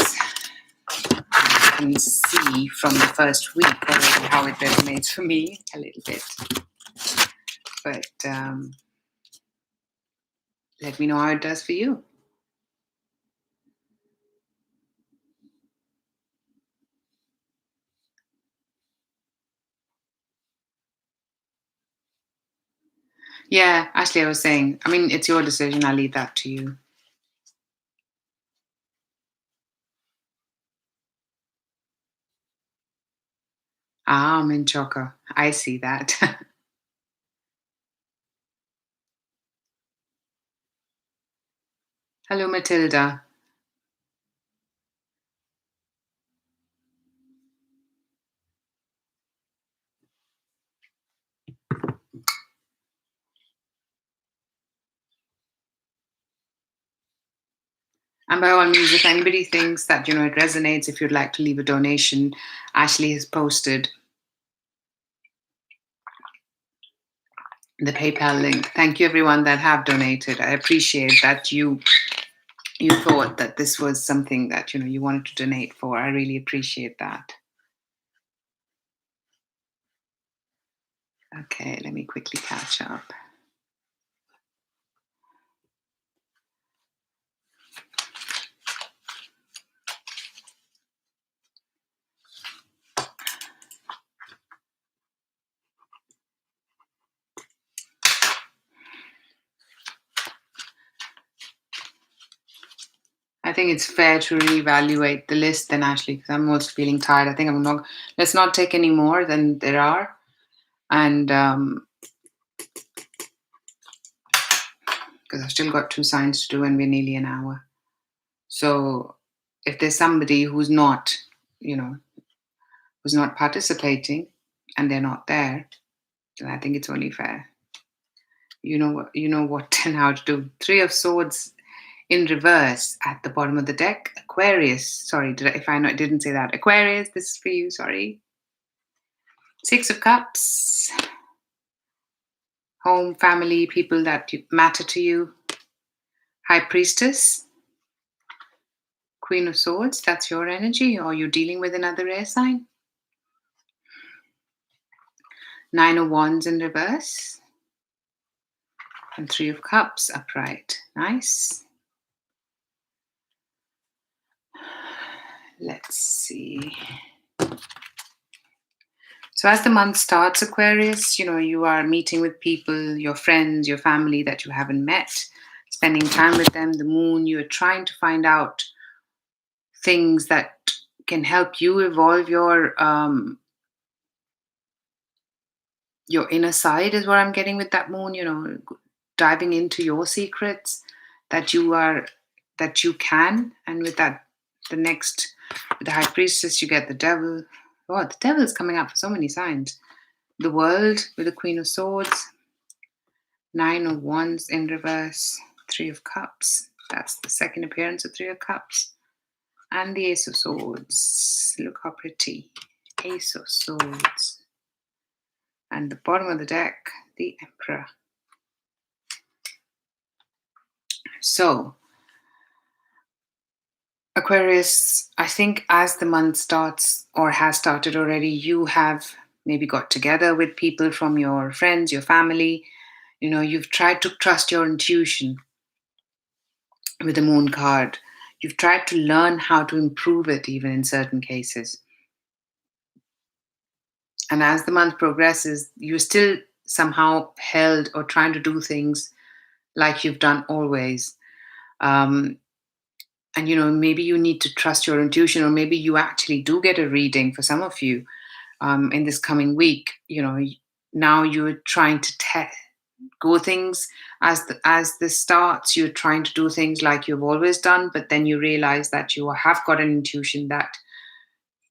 I can see from the first week already how it resonates for me a little bit. But let me know how it does for you. Yeah, Ashley, I was saying, I mean, it's your decision. I'll leave that to you. Ah, Minchoka. I see that. Hello, Matilda. And by all means, if anybody thinks that, it resonates, if you'd like to leave a donation, Ashley has posted the PayPal link. Thank you, everyone that have donated. I appreciate that you thought that this was something that, you wanted to donate for. I really appreciate that. Okay, let me quickly catch up. I think it's fair to reevaluate the list then, Ashley, because I'm also feeling tired. I think let's not take any more than there are. And because I've still got 2 signs to do and we're nearly an hour. So if there's somebody who's not, who's not participating and they're not there, then I think it's only fair. You know what and how to do. 3 of Swords in reverse at the bottom of the deck. Aquarius. Sorry, didn't say that. Aquarius, this is for you. Sorry. 6 of Cups. Home, family, people that matter to you. High Priestess. Queen of Swords. That's your energy. Or you're dealing with another air sign. 9 of Wands in reverse. And 3 of Cups upright. Nice. Let's see. So as the month starts, Aquarius, you are meeting with people, your friends, your family that you haven't met, spending time with them, the moon, you're trying to find out things that can help you evolve your inner side is what I'm getting with that moon, diving into your secrets that you can. And with that, with the High Priestess, you get the Devil. Oh, the Devil is coming up for so many signs. The World with the Queen of Swords. 9 of Wands in reverse. 3 of Cups. That's the second appearance of 3 of Cups. And the Ace of Swords. Look how pretty. Ace of Swords. And the bottom of the deck, the Emperor. So, Aquarius, I think as the month starts or has started already, you have maybe got together with people from your friends, your family. You've tried to trust your intuition with the Moon card. You've tried to learn how to improve it, even in certain cases. And as the month progresses, you're still somehow held or trying to do things like you've done always. And maybe you need to trust your intuition, or maybe you actually do get a reading for some of you in this coming week. Now you're trying to go things as this starts. You're trying to do things like you've always done, but then you realize that you have got an intuition that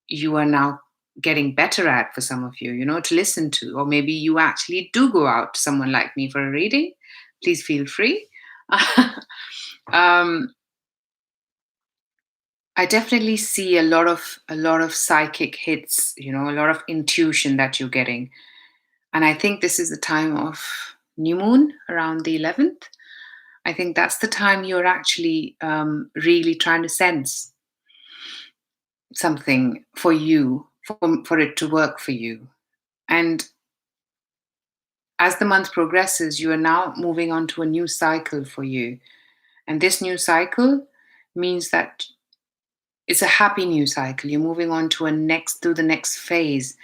you are now getting better at for some of you, to listen to. Or maybe you actually do go out to someone like me for a reading. Please feel free. I definitely see a lot of psychic hits, a lot of intuition that you're getting. And I think this is the time of new moon around the 11th. I think that's the time you're actually really trying to sense something for you, for it to work for you. And as the month progresses, you are now moving on to a new cycle for you. And this new cycle means that it's a happy new cycle. You're moving on to the next phase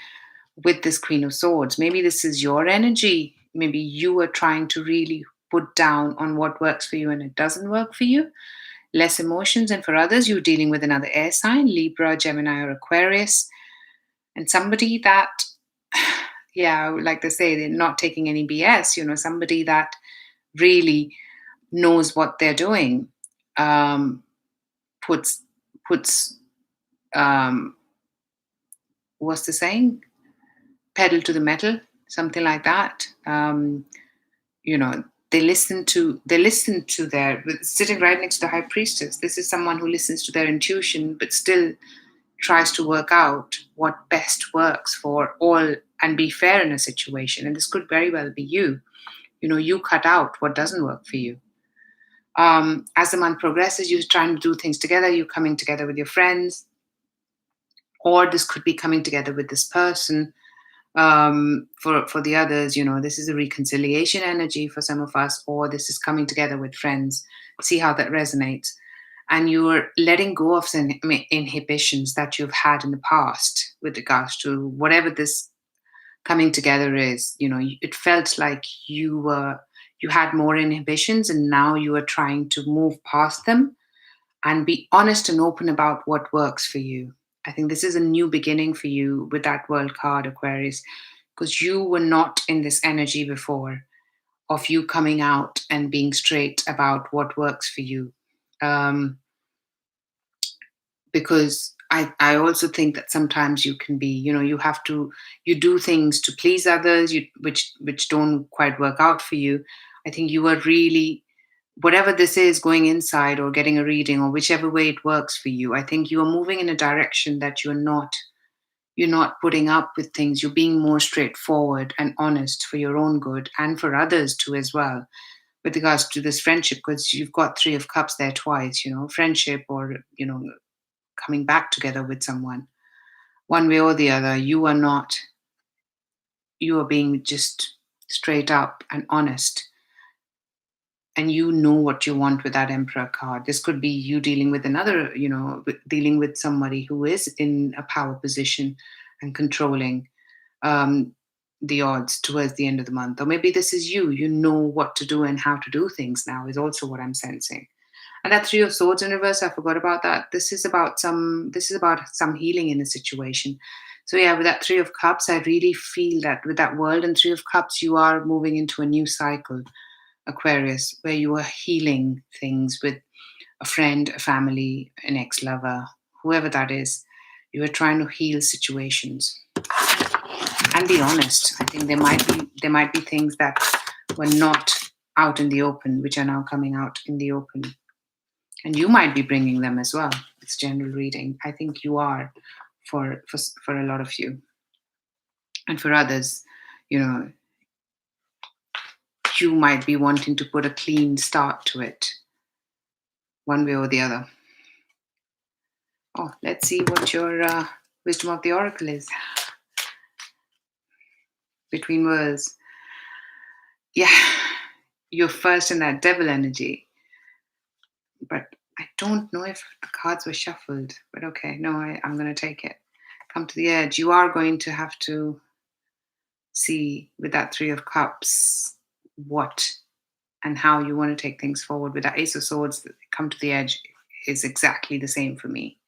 with this Queen of Swords. Maybe this is your energy. Maybe you are trying to really put down on what works for you and it doesn't work for you. Less emotions. And for others, you're dealing with another air sign, Libra, Gemini, or Aquarius. And somebody that, yeah, I would like to say they're not taking any BS, somebody that really knows what they're doing, um, puts um, what's the saying? Pedal to the metal, something like that. You know, they listen to their sitting right next to the High Priestess. This is someone who listens to their intuition, but still tries to work out what best works for all and be fair in a situation. And this could very well be you. You cut out what doesn't work for you. As the month progresses, you're trying to do things together. You're coming together with your friends, or this could be coming together with this person. For the others, this is a reconciliation energy for some of us, or this is coming together with friends. See how that resonates. And you're letting go of some inhibitions that you've had in the past with regards to whatever this coming together is. It felt like you had more inhibitions, and now you are trying to move past them and be honest and open about what works for you. I think this is a new beginning for you with that world card, Aquarius, because you were not in this energy before of you coming out and being straight about what works for you. Um, because I also think that sometimes you can be, you do things to please others, which don't quite work out for you. I think you are really, whatever this is, going inside or getting a reading or whichever way it works for you, I think you are moving in a direction that you're not putting up with things. You're being more straightforward and honest for your own good and for others too as well, with regards to this friendship, because you've got Three of Cups there twice, friendship, or coming back together with someone. One way or the other, you are being just straight up and honest, and you know what you want with that Emperor card. This could be you dealing with another, dealing with somebody who is in a power position and controlling um, the odds towards the end of the month. Or maybe this is you. You know what to do and how to do things now, is also what I'm sensing. And that Three of Swords in reverse, I forgot about that. This is about some healing in a situation. So yeah, with that Three of Cups, I really feel that with that World and Three of Cups, you are moving into a new cycle, Aquarius, where you are healing things with a friend, a family, an ex-lover, whoever that is. You are trying to heal situations and be honest. I think there might be things that were not out in the open, which are now coming out in the open. And you might be bringing them as well. It's general reading. I think you are for a lot of you, and for others, you know, you might be wanting to put a clean start to it, one way or the other. Oh, let's see what your wisdom of the oracle is. Between worlds, yeah, you're first in that devil energy, but I don't know if the cards were shuffled. But okay, no, I'm going to take it. Come to the edge. You are going to have to see with that Three of Cups what and how you want to take things forward. With that Ace of Swords, come to the edge is exactly the same for me.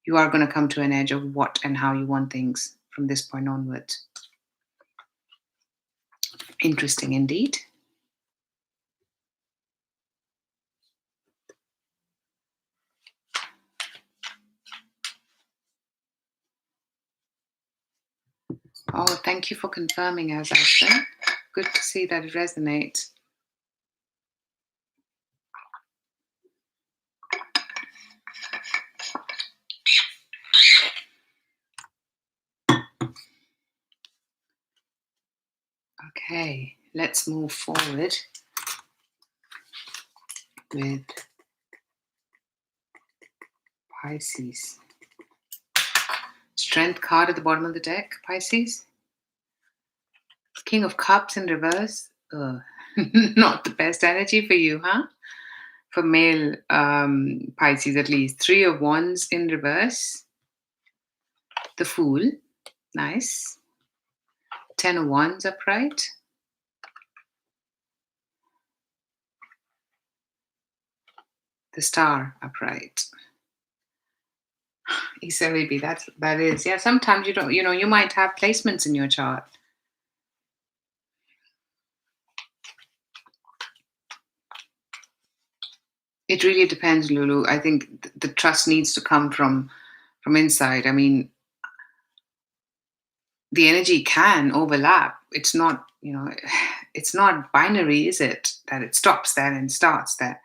You are going to come to an edge of what and how you want things from this point onwards. Interesting indeed. Oh, thank you for confirming, as I said. Good to see that it resonates. Okay, let's move forward with Pisces. Strength card at the bottom of the deck, Pisces. King of Cups in reverse. Not the best energy for you, huh? For male Pisces, at least. Three of Wands in reverse. The Fool. Nice. 10 of Wands upright. The Star upright. Maybe that is. Yeah, sometimes you don't, you might have placements in your chart. It really depends, Lulu. I think the trust needs to come from inside. I mean, the energy can overlap. It's not, it's not binary, is it? That it stops there and starts there.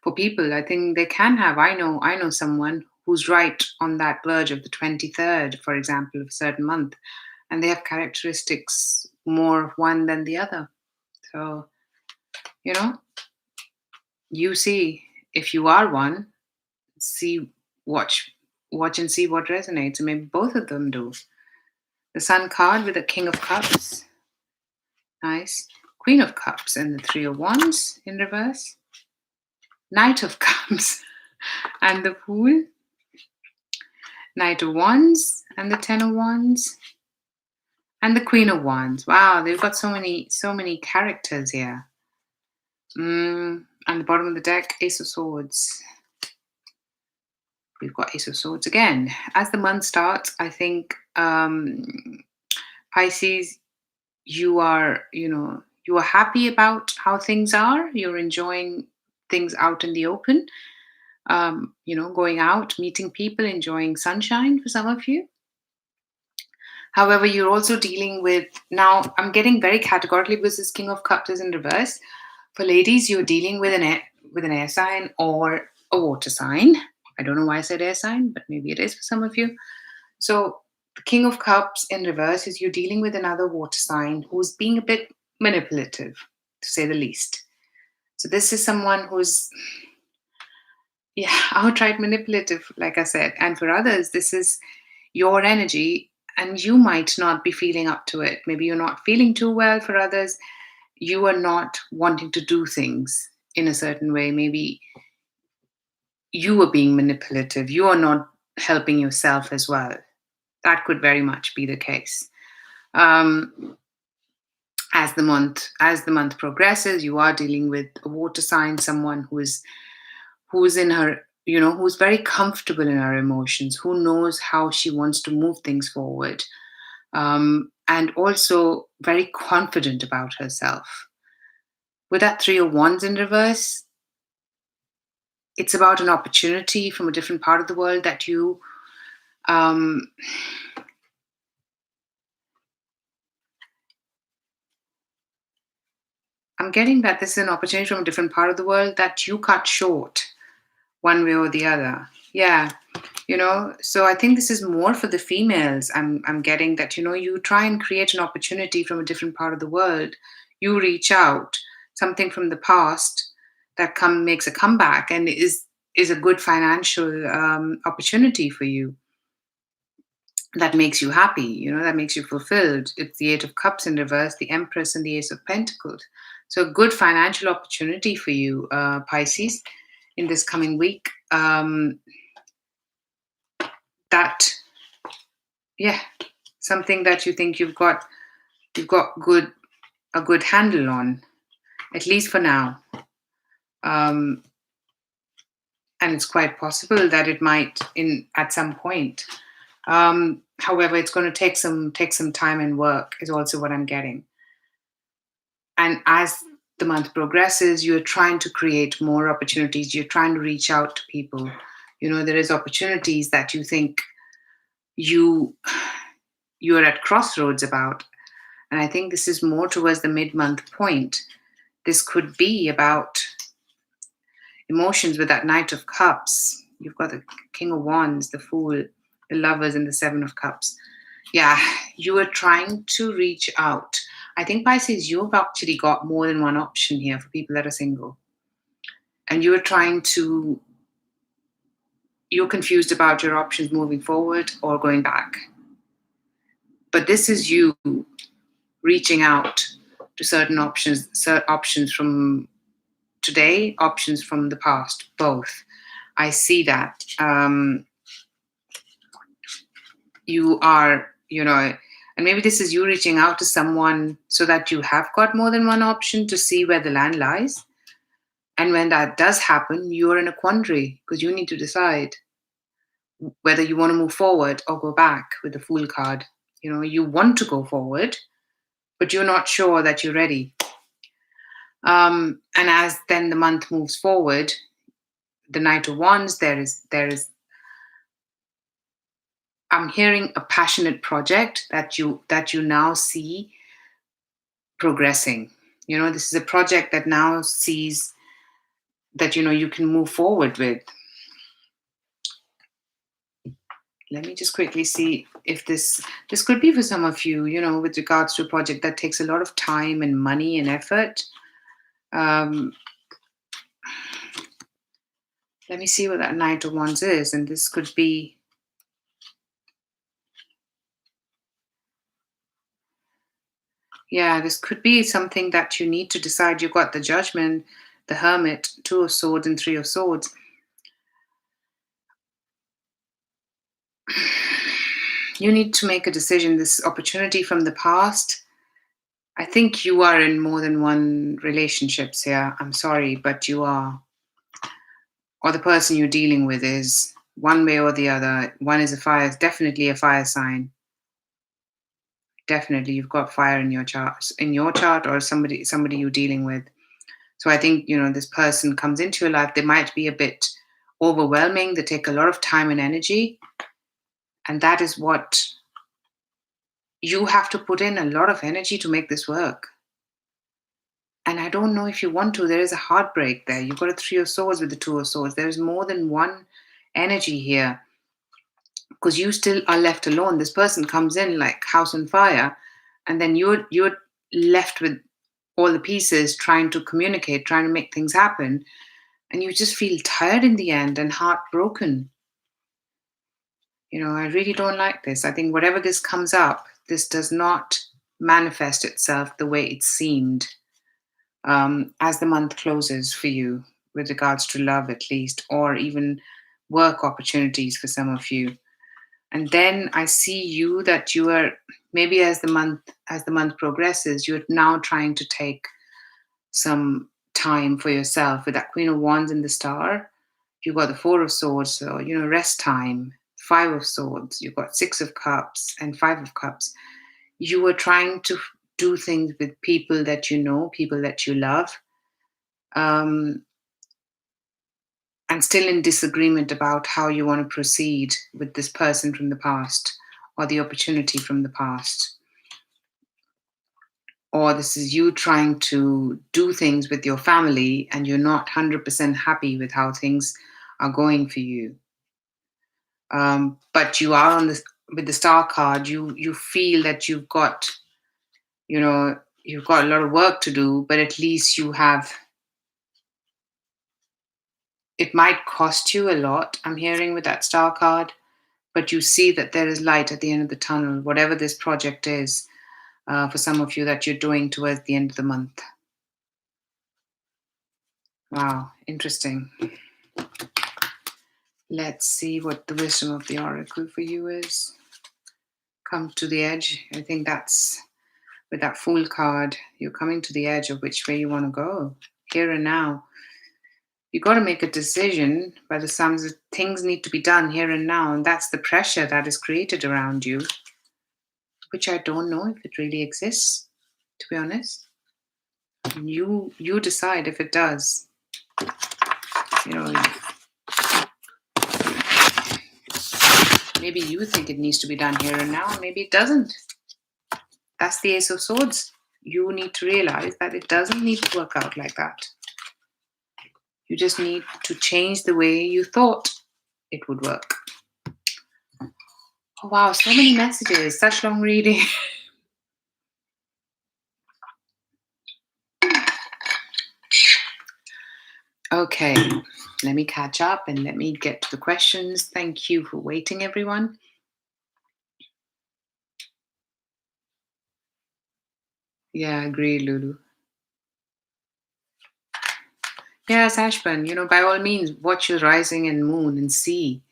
For people, I think they can have. I know someone who's right on that verge of the 23rd, for example, of a certain month, and they have characteristics more of one than the other. So, you see if you are one, watch and see what resonates, and maybe both of them do. The Sun card with the King of Cups. Nice. Queen of Cups and the Three of Wands in reverse. Knight of Cups and the Fool. Knight of Wands and the 10 of Wands. And the Queen of Wands. Wow, they've got so many characters here. And the bottom of the deck, Ace of Swords. We've got Ace of Swords again. As the month starts, I think Pisces, you are happy about how things are. You're enjoying things out in the open. Going out, meeting people, enjoying sunshine for some of you. However, you're also dealing with, now I'm getting very categorically because this King of Cups is in reverse. For ladies, you're dealing with an air sign or a water sign. I don't know why I said air sign, but maybe it is for some of you. So the King of Cups in reverse is you're dealing with another water sign who's being a bit manipulative, to say the least. So this is someone who's, outright manipulative, like I said. And for others, this is your energy, and you might not be feeling up to it. Maybe you're not feeling too well. For others, you are not wanting to do things in a certain way. Maybe you are being manipulative. You are not helping yourself as well. That could very much be the case. As the month progresses, you are dealing with a water sign, someone who's in her, who's very comfortable in her emotions, who knows how she wants to move things forward, and also very confident about herself. With that Three of Wands in reverse, it's about an opportunity from a different part of the world that you I'm getting that this is an opportunity from a different part of the world that you cut short one way or the other. Yeah. So I think this is more for the females. I'm getting that, you try and create an opportunity from a different part of the world. You reach out, something from the past that makes a comeback and is a good financial opportunity for you. That makes you happy, that makes you fulfilled. It's the Eight of Cups in reverse, the Empress and the Ace of Pentacles. So a good financial opportunity for you, Pisces, in this coming week. Something that you think you've got a good handle on, at least for now. And it's quite possible that it might at some point. However, it's going to take some time and work is also what I'm getting. And as the month progresses, you're trying to create more opportunities. You're trying to reach out to people. There is opportunities that you think you're at crossroads about. And I think this is more towards the mid-month point. This could be about emotions with that Knight of Cups. You've got the King of Wands, the Fool, the Lovers, and the Seven of Cups. Yeah, you are trying to reach out. I think, Pisces, you've actually got more than one option here for people that are single. And you're confused about your options moving forward or going back. But this is you reaching out to certain options from today, options from the past, both. I see that. You are, and maybe this is you reaching out to someone so that you have got more than one option to see where the land lies. And when that does happen, you're in a quandary because you need to decide whether you want to move forward or go back with the Fool card. You want to go forward, but you're not sure that you're ready. And as then the month moves forward, the Knight of Wands, there is I'm hearing a passionate project that you now see progressing. This is a project that now sees that you can move forward with. Let me just quickly see if this could be for some of you, with regards to a project that takes a lot of time and money and effort. Let me see what that Knight of Wands is, and this could be. Yeah, this could be something that you need to decide. You've got the Judgment, the Hermit, Two of Swords, and Three of Swords. You need to make a decision. This opportunity from the past, I think you are in more than one relationships here. I'm sorry, but you are. Or the person you're dealing with is one way or the other. One is definitely a fire sign. Definitely, you've got fire in your chart, or somebody you're dealing with. So I think, this person comes into your life. They might be a bit overwhelming. They take a lot of time and energy. And that is what you have to put in a lot of energy to make this work. And I don't know if you want to. There is a heartbreak there. You've got a Three of Swords with the Two of Swords. There's more than one energy here because you still are left alone. This person comes in like house on fire, and then you're left with all the pieces trying to communicate, trying to make things happen. And you just feel tired in the end and heartbroken. I really don't like this. I think whatever this comes up, this does not manifest itself the way it seemed as the month closes for you, with regards to love at least, or even work opportunities for some of you. And then I see you that you are maybe as the month progresses, you're now trying to take some time for yourself. With that Queen of Wands and the Star, you've got the Four of Swords, so rest time. Five of Swords, you've got Six of Cups and Five of Cups. You were trying to do things with people that you know, people that you love, and still in disagreement about how you want to proceed with this person from the past or the opportunity from the past. Or this is you trying to do things with your family and you're not 100% happy with how things are going for you. But you are with the Star card, you feel that you've got a lot of work to do, but at least you have. It might cost you a lot, I'm hearing with that Star card, but you see that there is light at the end of the tunnel, whatever this project is, for some of you that you're doing towards the end of the month. Wow, interesting. Let's see what the wisdom of the oracle for you is. Come to the edge. I think that's with that Fool card. You're coming to the edge of which way you want to go, here and now. You got to make a decision. By the sounds of things need to be done here and now, and that's the pressure that is created around you, which I don't know if it really exists, to be honest. You decide if it does. Maybe you think it needs to be done here and now, maybe it doesn't. That's the Ace of Swords. You need to realize that it doesn't need to work out like that. You just need to change the way you thought it would work. Oh, wow, so many messages, such long reading. Okay, let me catch up and let me get to the questions. Thank you for waiting, everyone. Yeah, I agree, Lulu. Yes, Ashburn, by all means, watch your rising and moon and see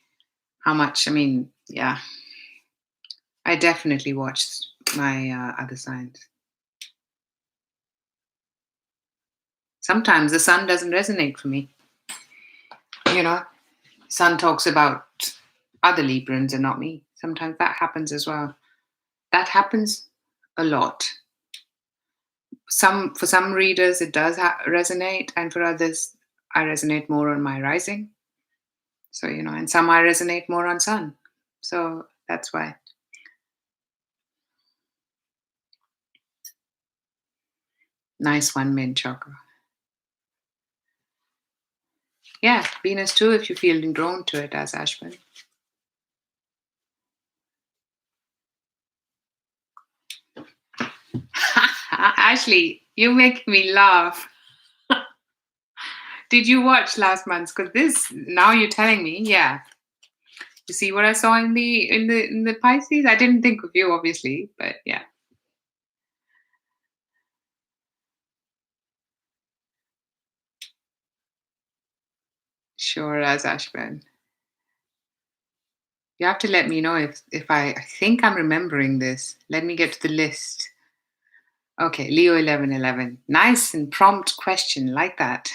how much. I mean, yeah, I definitely watched my other signs. Sometimes the sun doesn't resonate for me. You know, sun talks about other Librans and not me. Sometimes that happens as well. That happens a lot. For some readers it does resonate, and for others I resonate more on my rising. So and some I resonate more on sun. So that's why. Nice one, Mint Chakra. Yeah, Venus too, if you're feeling drawn to it as Ashwin. Ashley, you make me laugh. Did you watch last month's? Because this now you're telling me, yeah. You see what I saw in the Pisces? I didn't think of you, obviously, but yeah. Sure, as Ashburn. You have to let me know if I think I'm remembering this. Let me get to the list. Okay, Leo 1111. Nice and prompt question, like that.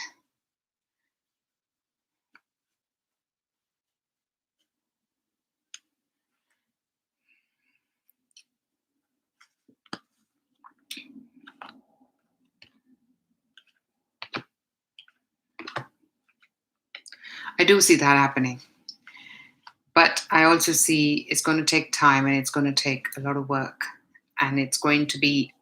I do see that happening. But I also see it's going to take time and it's going to take a lot of work. And it's going to be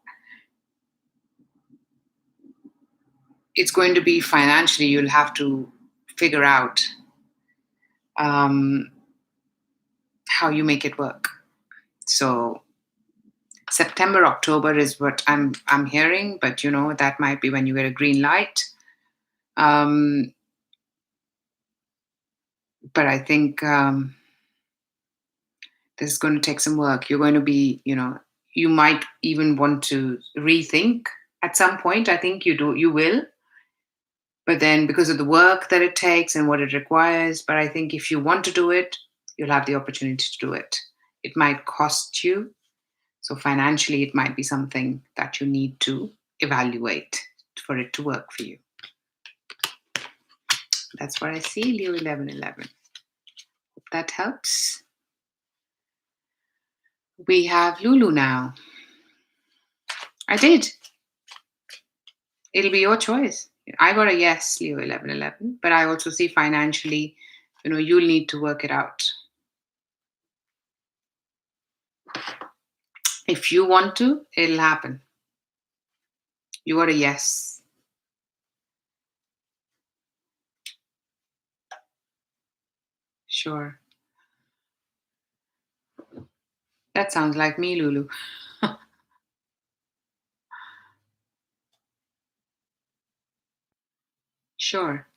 financially, you'll have to figure out how you make it work. So September, October is what I'm hearing, but that might be when you get a green light. But I think this is going to take some work. You're going to be, you might even want to rethink at some point. I think you will. But then because of the work that it takes and what it requires, but I think if you want to do it, you'll have the opportunity to do it. It might cost you. So financially, it might be something that you need to evaluate for it to work for you. That's what I see, Leo 1111. Hope that helps. We have Lulu now. I did. It'll be your choice. I got a yes, Leo 1111, but I also see financially, you'll need to work it out. If you want to, it'll happen. You got a yes. Sure. That sounds like me, Lulu. Sure.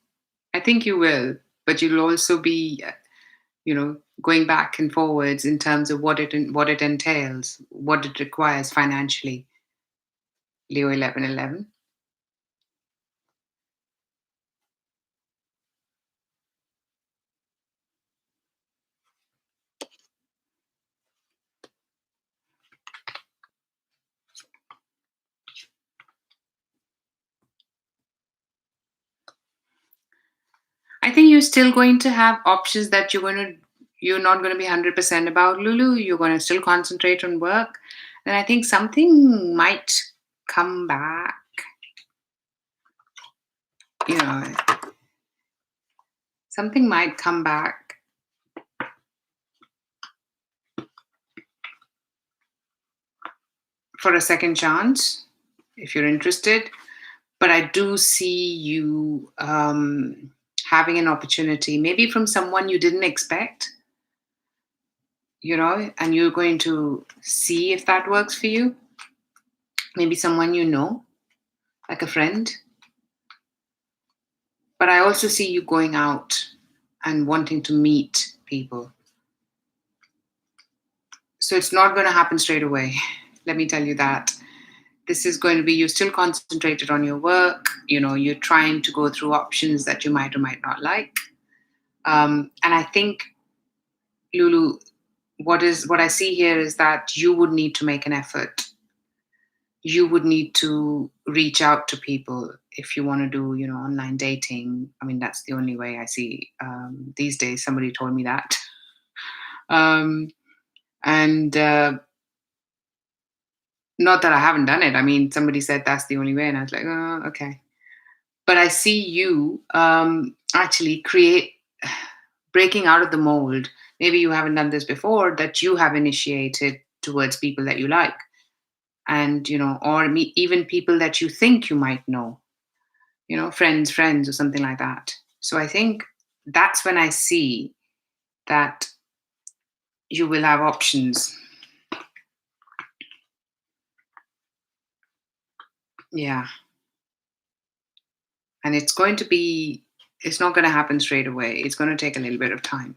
I think you will, but you'll also be, going back and forwards in terms of what it entails, what it requires financially. Leo 1111. I think you're still going to have options that you're not going to be 100% about, Lulu. You're going to still concentrate on work. And I think something might come back. Something might come back for a second chance if you're interested. But I do see you having an opportunity, maybe from someone you didn't expect, and you're going to see if that works for you. Maybe someone like a friend. But I also see you going out and wanting to meet people. So it's not going to happen straight away. Let me tell you that. This is going to be, you're still concentrated on your work. You're trying to go through options that you might or might not like. And I think, Lulu, what I see here is that you would need to make an effort. You would need to reach out to people if you want to do, online dating. I mean, that's the only way I see these days. Somebody told me that. Um, and Not that I haven't done it. I mean, somebody said that's the only way, and I was like, oh, okay. But I see you actually breaking out of the mold. Maybe you haven't done this before, that you have initiated towards people that you like, and or even people that you think you might know, friends or something like that. So I think that's when I see that you will have options. Yeah. And it's not going to happen straight away. It's going to take a little bit of time.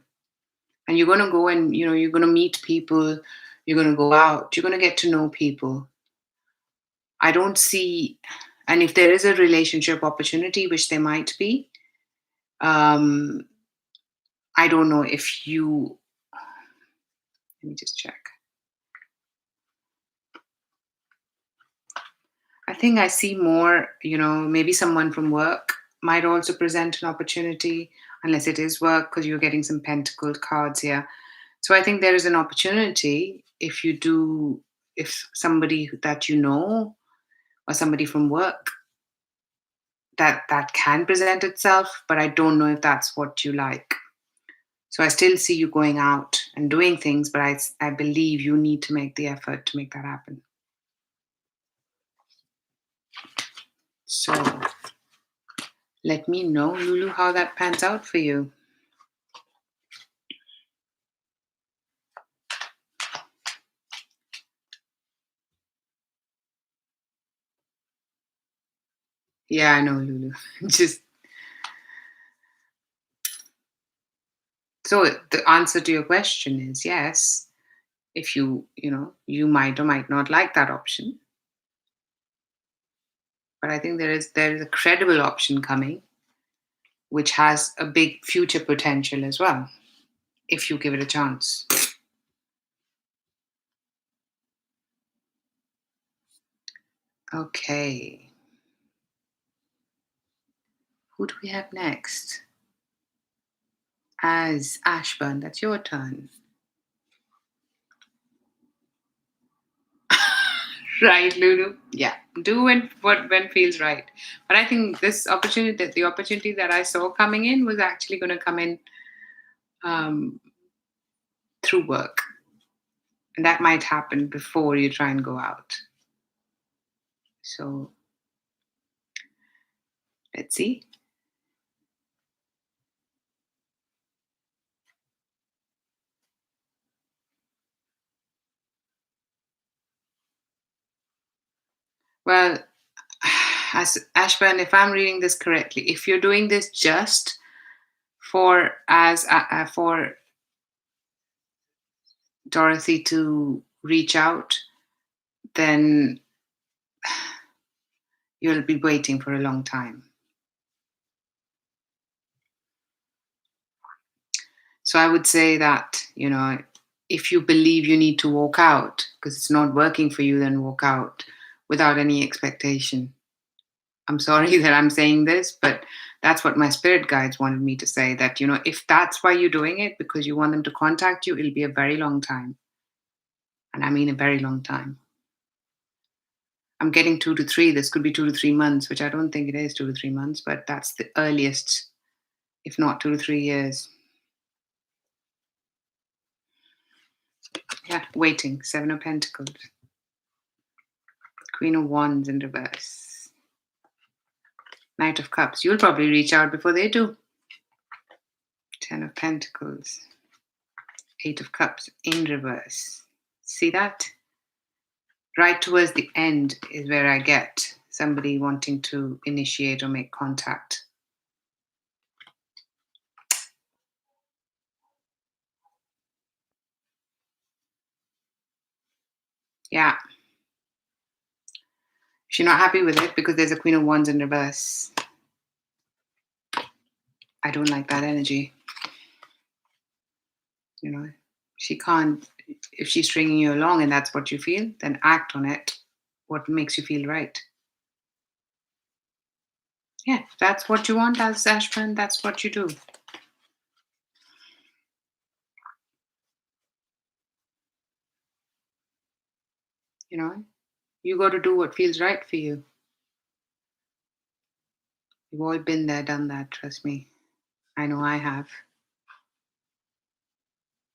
And you're going to go and, you're going to meet people, you're going to go out, you're going to get to know people. I don't see, and if there is a relationship opportunity, which there might be, um, I don't know if you, let me just check. I think I see more, maybe someone from work might also present an opportunity, unless it is work, because you're getting some pentacled cards here. So I think there is an opportunity if somebody that you know or somebody from work that can present itself, but I don't know if that's what you like. So I still see you going out and doing things, but I believe you need to make the effort to make that happen. So let me know, Lulu, how that pans out for you. Yeah, I know, Lulu. Just so the answer to your question is yes. If you might or might not like that option, but I think there is a credible option coming, which has a big future potential as well, if you give it a chance. Okay. Who do we have next? As Ashburn, that's your turn. Right, Lulu? Yeah. Do when feels right. But I think the opportunity that I saw coming in was actually going to come in um, through work. And that might happen before you try and go out. So let's see. Well, as Ashburn, if I'm reading this correctly, if you're doing this just for Dorothy to reach out, then you'll be waiting for a long time. So I would say that, if you believe you need to walk out because it's not working for you, then walk out without any expectation. I'm sorry that I'm saying this, but that's what my spirit guides wanted me to say, that, if that's why you're doing it, because you want them to contact you, it'll be a very long time. And I mean a very long time. I'm getting 2 to 3. This could be 2 to 3 months, which I don't think it is 2 to 3 months, but that's the earliest, if not 2 to 3 years. Yeah, waiting. 7 of Pentacles. Queen of Wands in reverse. Knight of Cups. You'll probably reach out before they do. 10 of Pentacles. 8 of Cups in reverse. See that? Right towards the end is where I get somebody wanting to initiate or make contact. Yeah. If you're not happy with it because there's a Queen of Wands in reverse, I don't like that energy. You know, she can't, if she's stringing you along and that's what you feel, then act on it. What makes you feel right. Yeah, if that's what you want as Ashburn, that's what you do. You know, you got to do what feels right for you. We've all been there, done that, trust me. I know I have.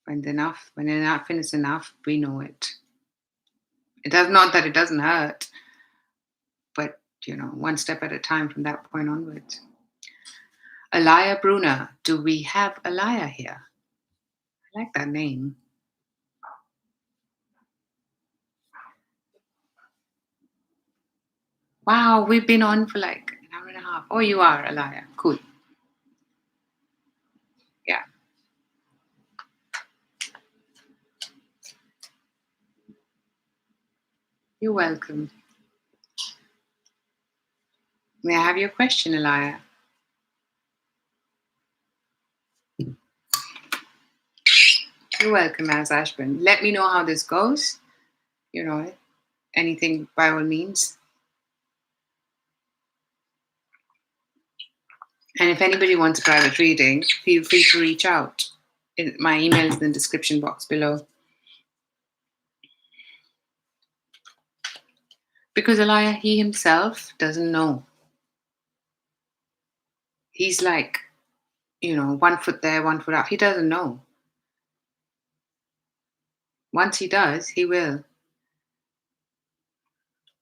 When enough is enough, we know it. It does not that it doesn't hurt, but one step at a time from that point onwards. Alaya Bruna, do we have Alaya here? I like that name. Wow, we've been on for like an hour and a half. Oh, you are Alaya. Cool. Yeah, you're welcome. May I have your question, Alaya? You're welcome, as Ashburn. Let me know how this goes. You know, anything by all means. And if anybody wants a private reading, feel free to reach out. My email is in the description box below. Because Alaya, he himself doesn't know. He's like, 1 foot there, 1 foot out. He doesn't know. Once he does, he will.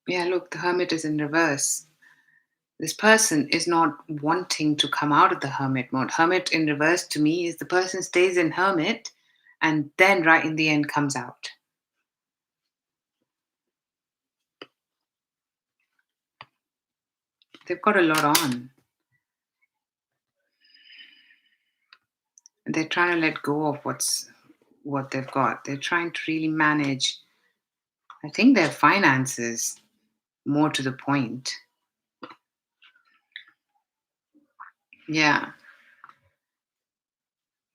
Yeah, look, the hermit is in reverse. This person is not wanting to come out of the hermit mode. Hermit in reverse to me is the person stays in hermit and then right in the end comes out. They've got a lot on. And they're trying to let go of what they've got. They're trying to really manage, I think, their finances more to the point. Yeah.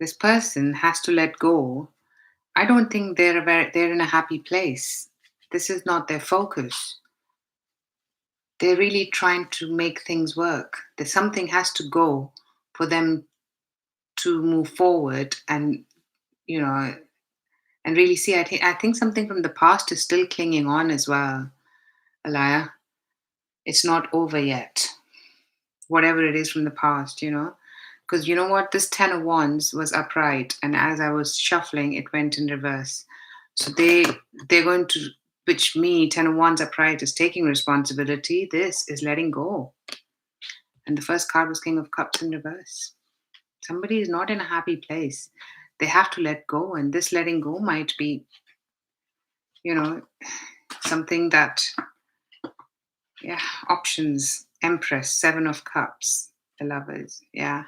This person has to let go. I don't think they're in a happy place. This is not their focus. They're really trying to make things work. There's something has to go for them to move forward you know and really see. I think something from the past is still clinging on as well, Alaya. It's not over yet. Whatever it is from the past. Because you know what? This Ten of Wands was upright, and as I was shuffling, it went in reverse. So they're going to, which me, Ten of Wands upright is taking responsibility. This is letting go. And the first card was King of Cups in reverse. Somebody is not in a happy place. They have to let go, and this letting go might be, you know, something that, yeah, options, Empress, Seven of Cups, the Lovers, yeah.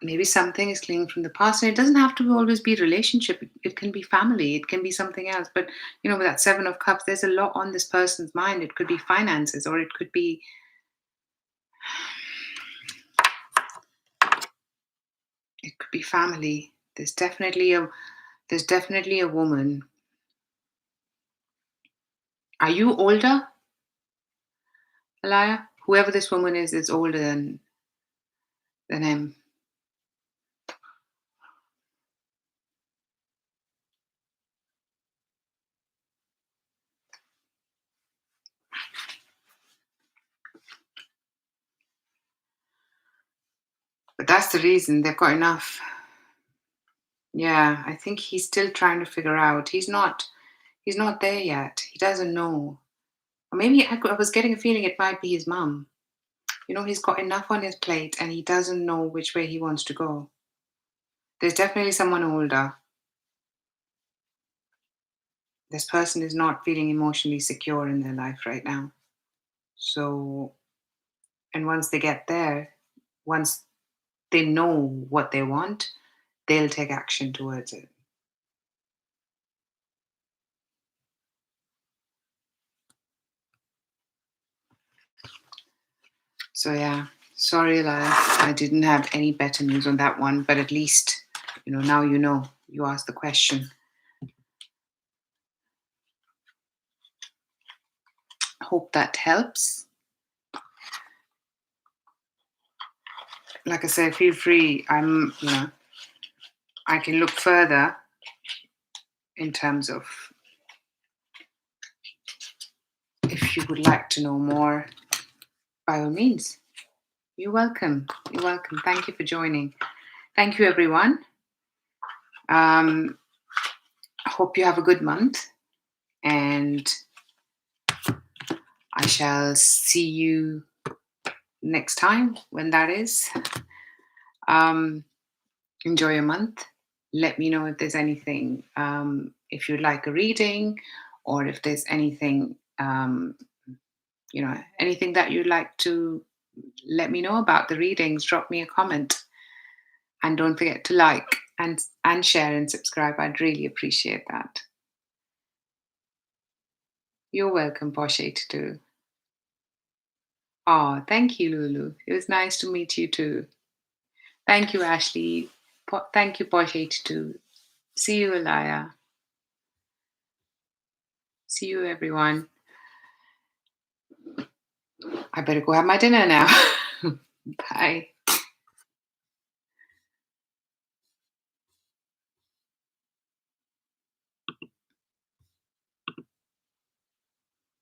Maybe something is clinging from the past, and it doesn't have to always be relationship. It can be family, it can be something else. But with that Seven of Cups, there's a lot on this person's mind. It could be finances, or it could be family. There's definitely a woman. Are you older, Alaya? Whoever this woman is older than him. But that's the reason they've got enough. Yeah, I think he's still trying to figure out. He's not there yet. He doesn't know. Or maybe I was getting a feeling it might be his mum. He's got enough on his plate and he doesn't know which way he wants to go. There's definitely someone older. This person is not feeling emotionally secure in their life right now. So, and once they get there, once they know what they want, they'll take action towards it. So yeah, sorry, I didn't have any better news on that one, but at least, now you asked the question. Hope that helps. Like I said, feel free. I can look further in terms of if you would like to know more, by all means. You're welcome. You're welcome. Thank you for joining. Thank you, everyone. I hope you have a good month, and I shall see you next time when that is. Enjoy your month. Let me know if there's anything, if you'd like a reading, or if there's anything, anything that you'd like to let me know about the readings. Drop me a comment, and don't forget to like and share and subscribe. I'd really appreciate that. You're welcome, Posh82. Oh, thank you, Lulu. It was nice to meet you too. Thank you, Ashley. Thank you, Posh82. See you, Alaya. See you, everyone. I better go have my dinner now. Bye.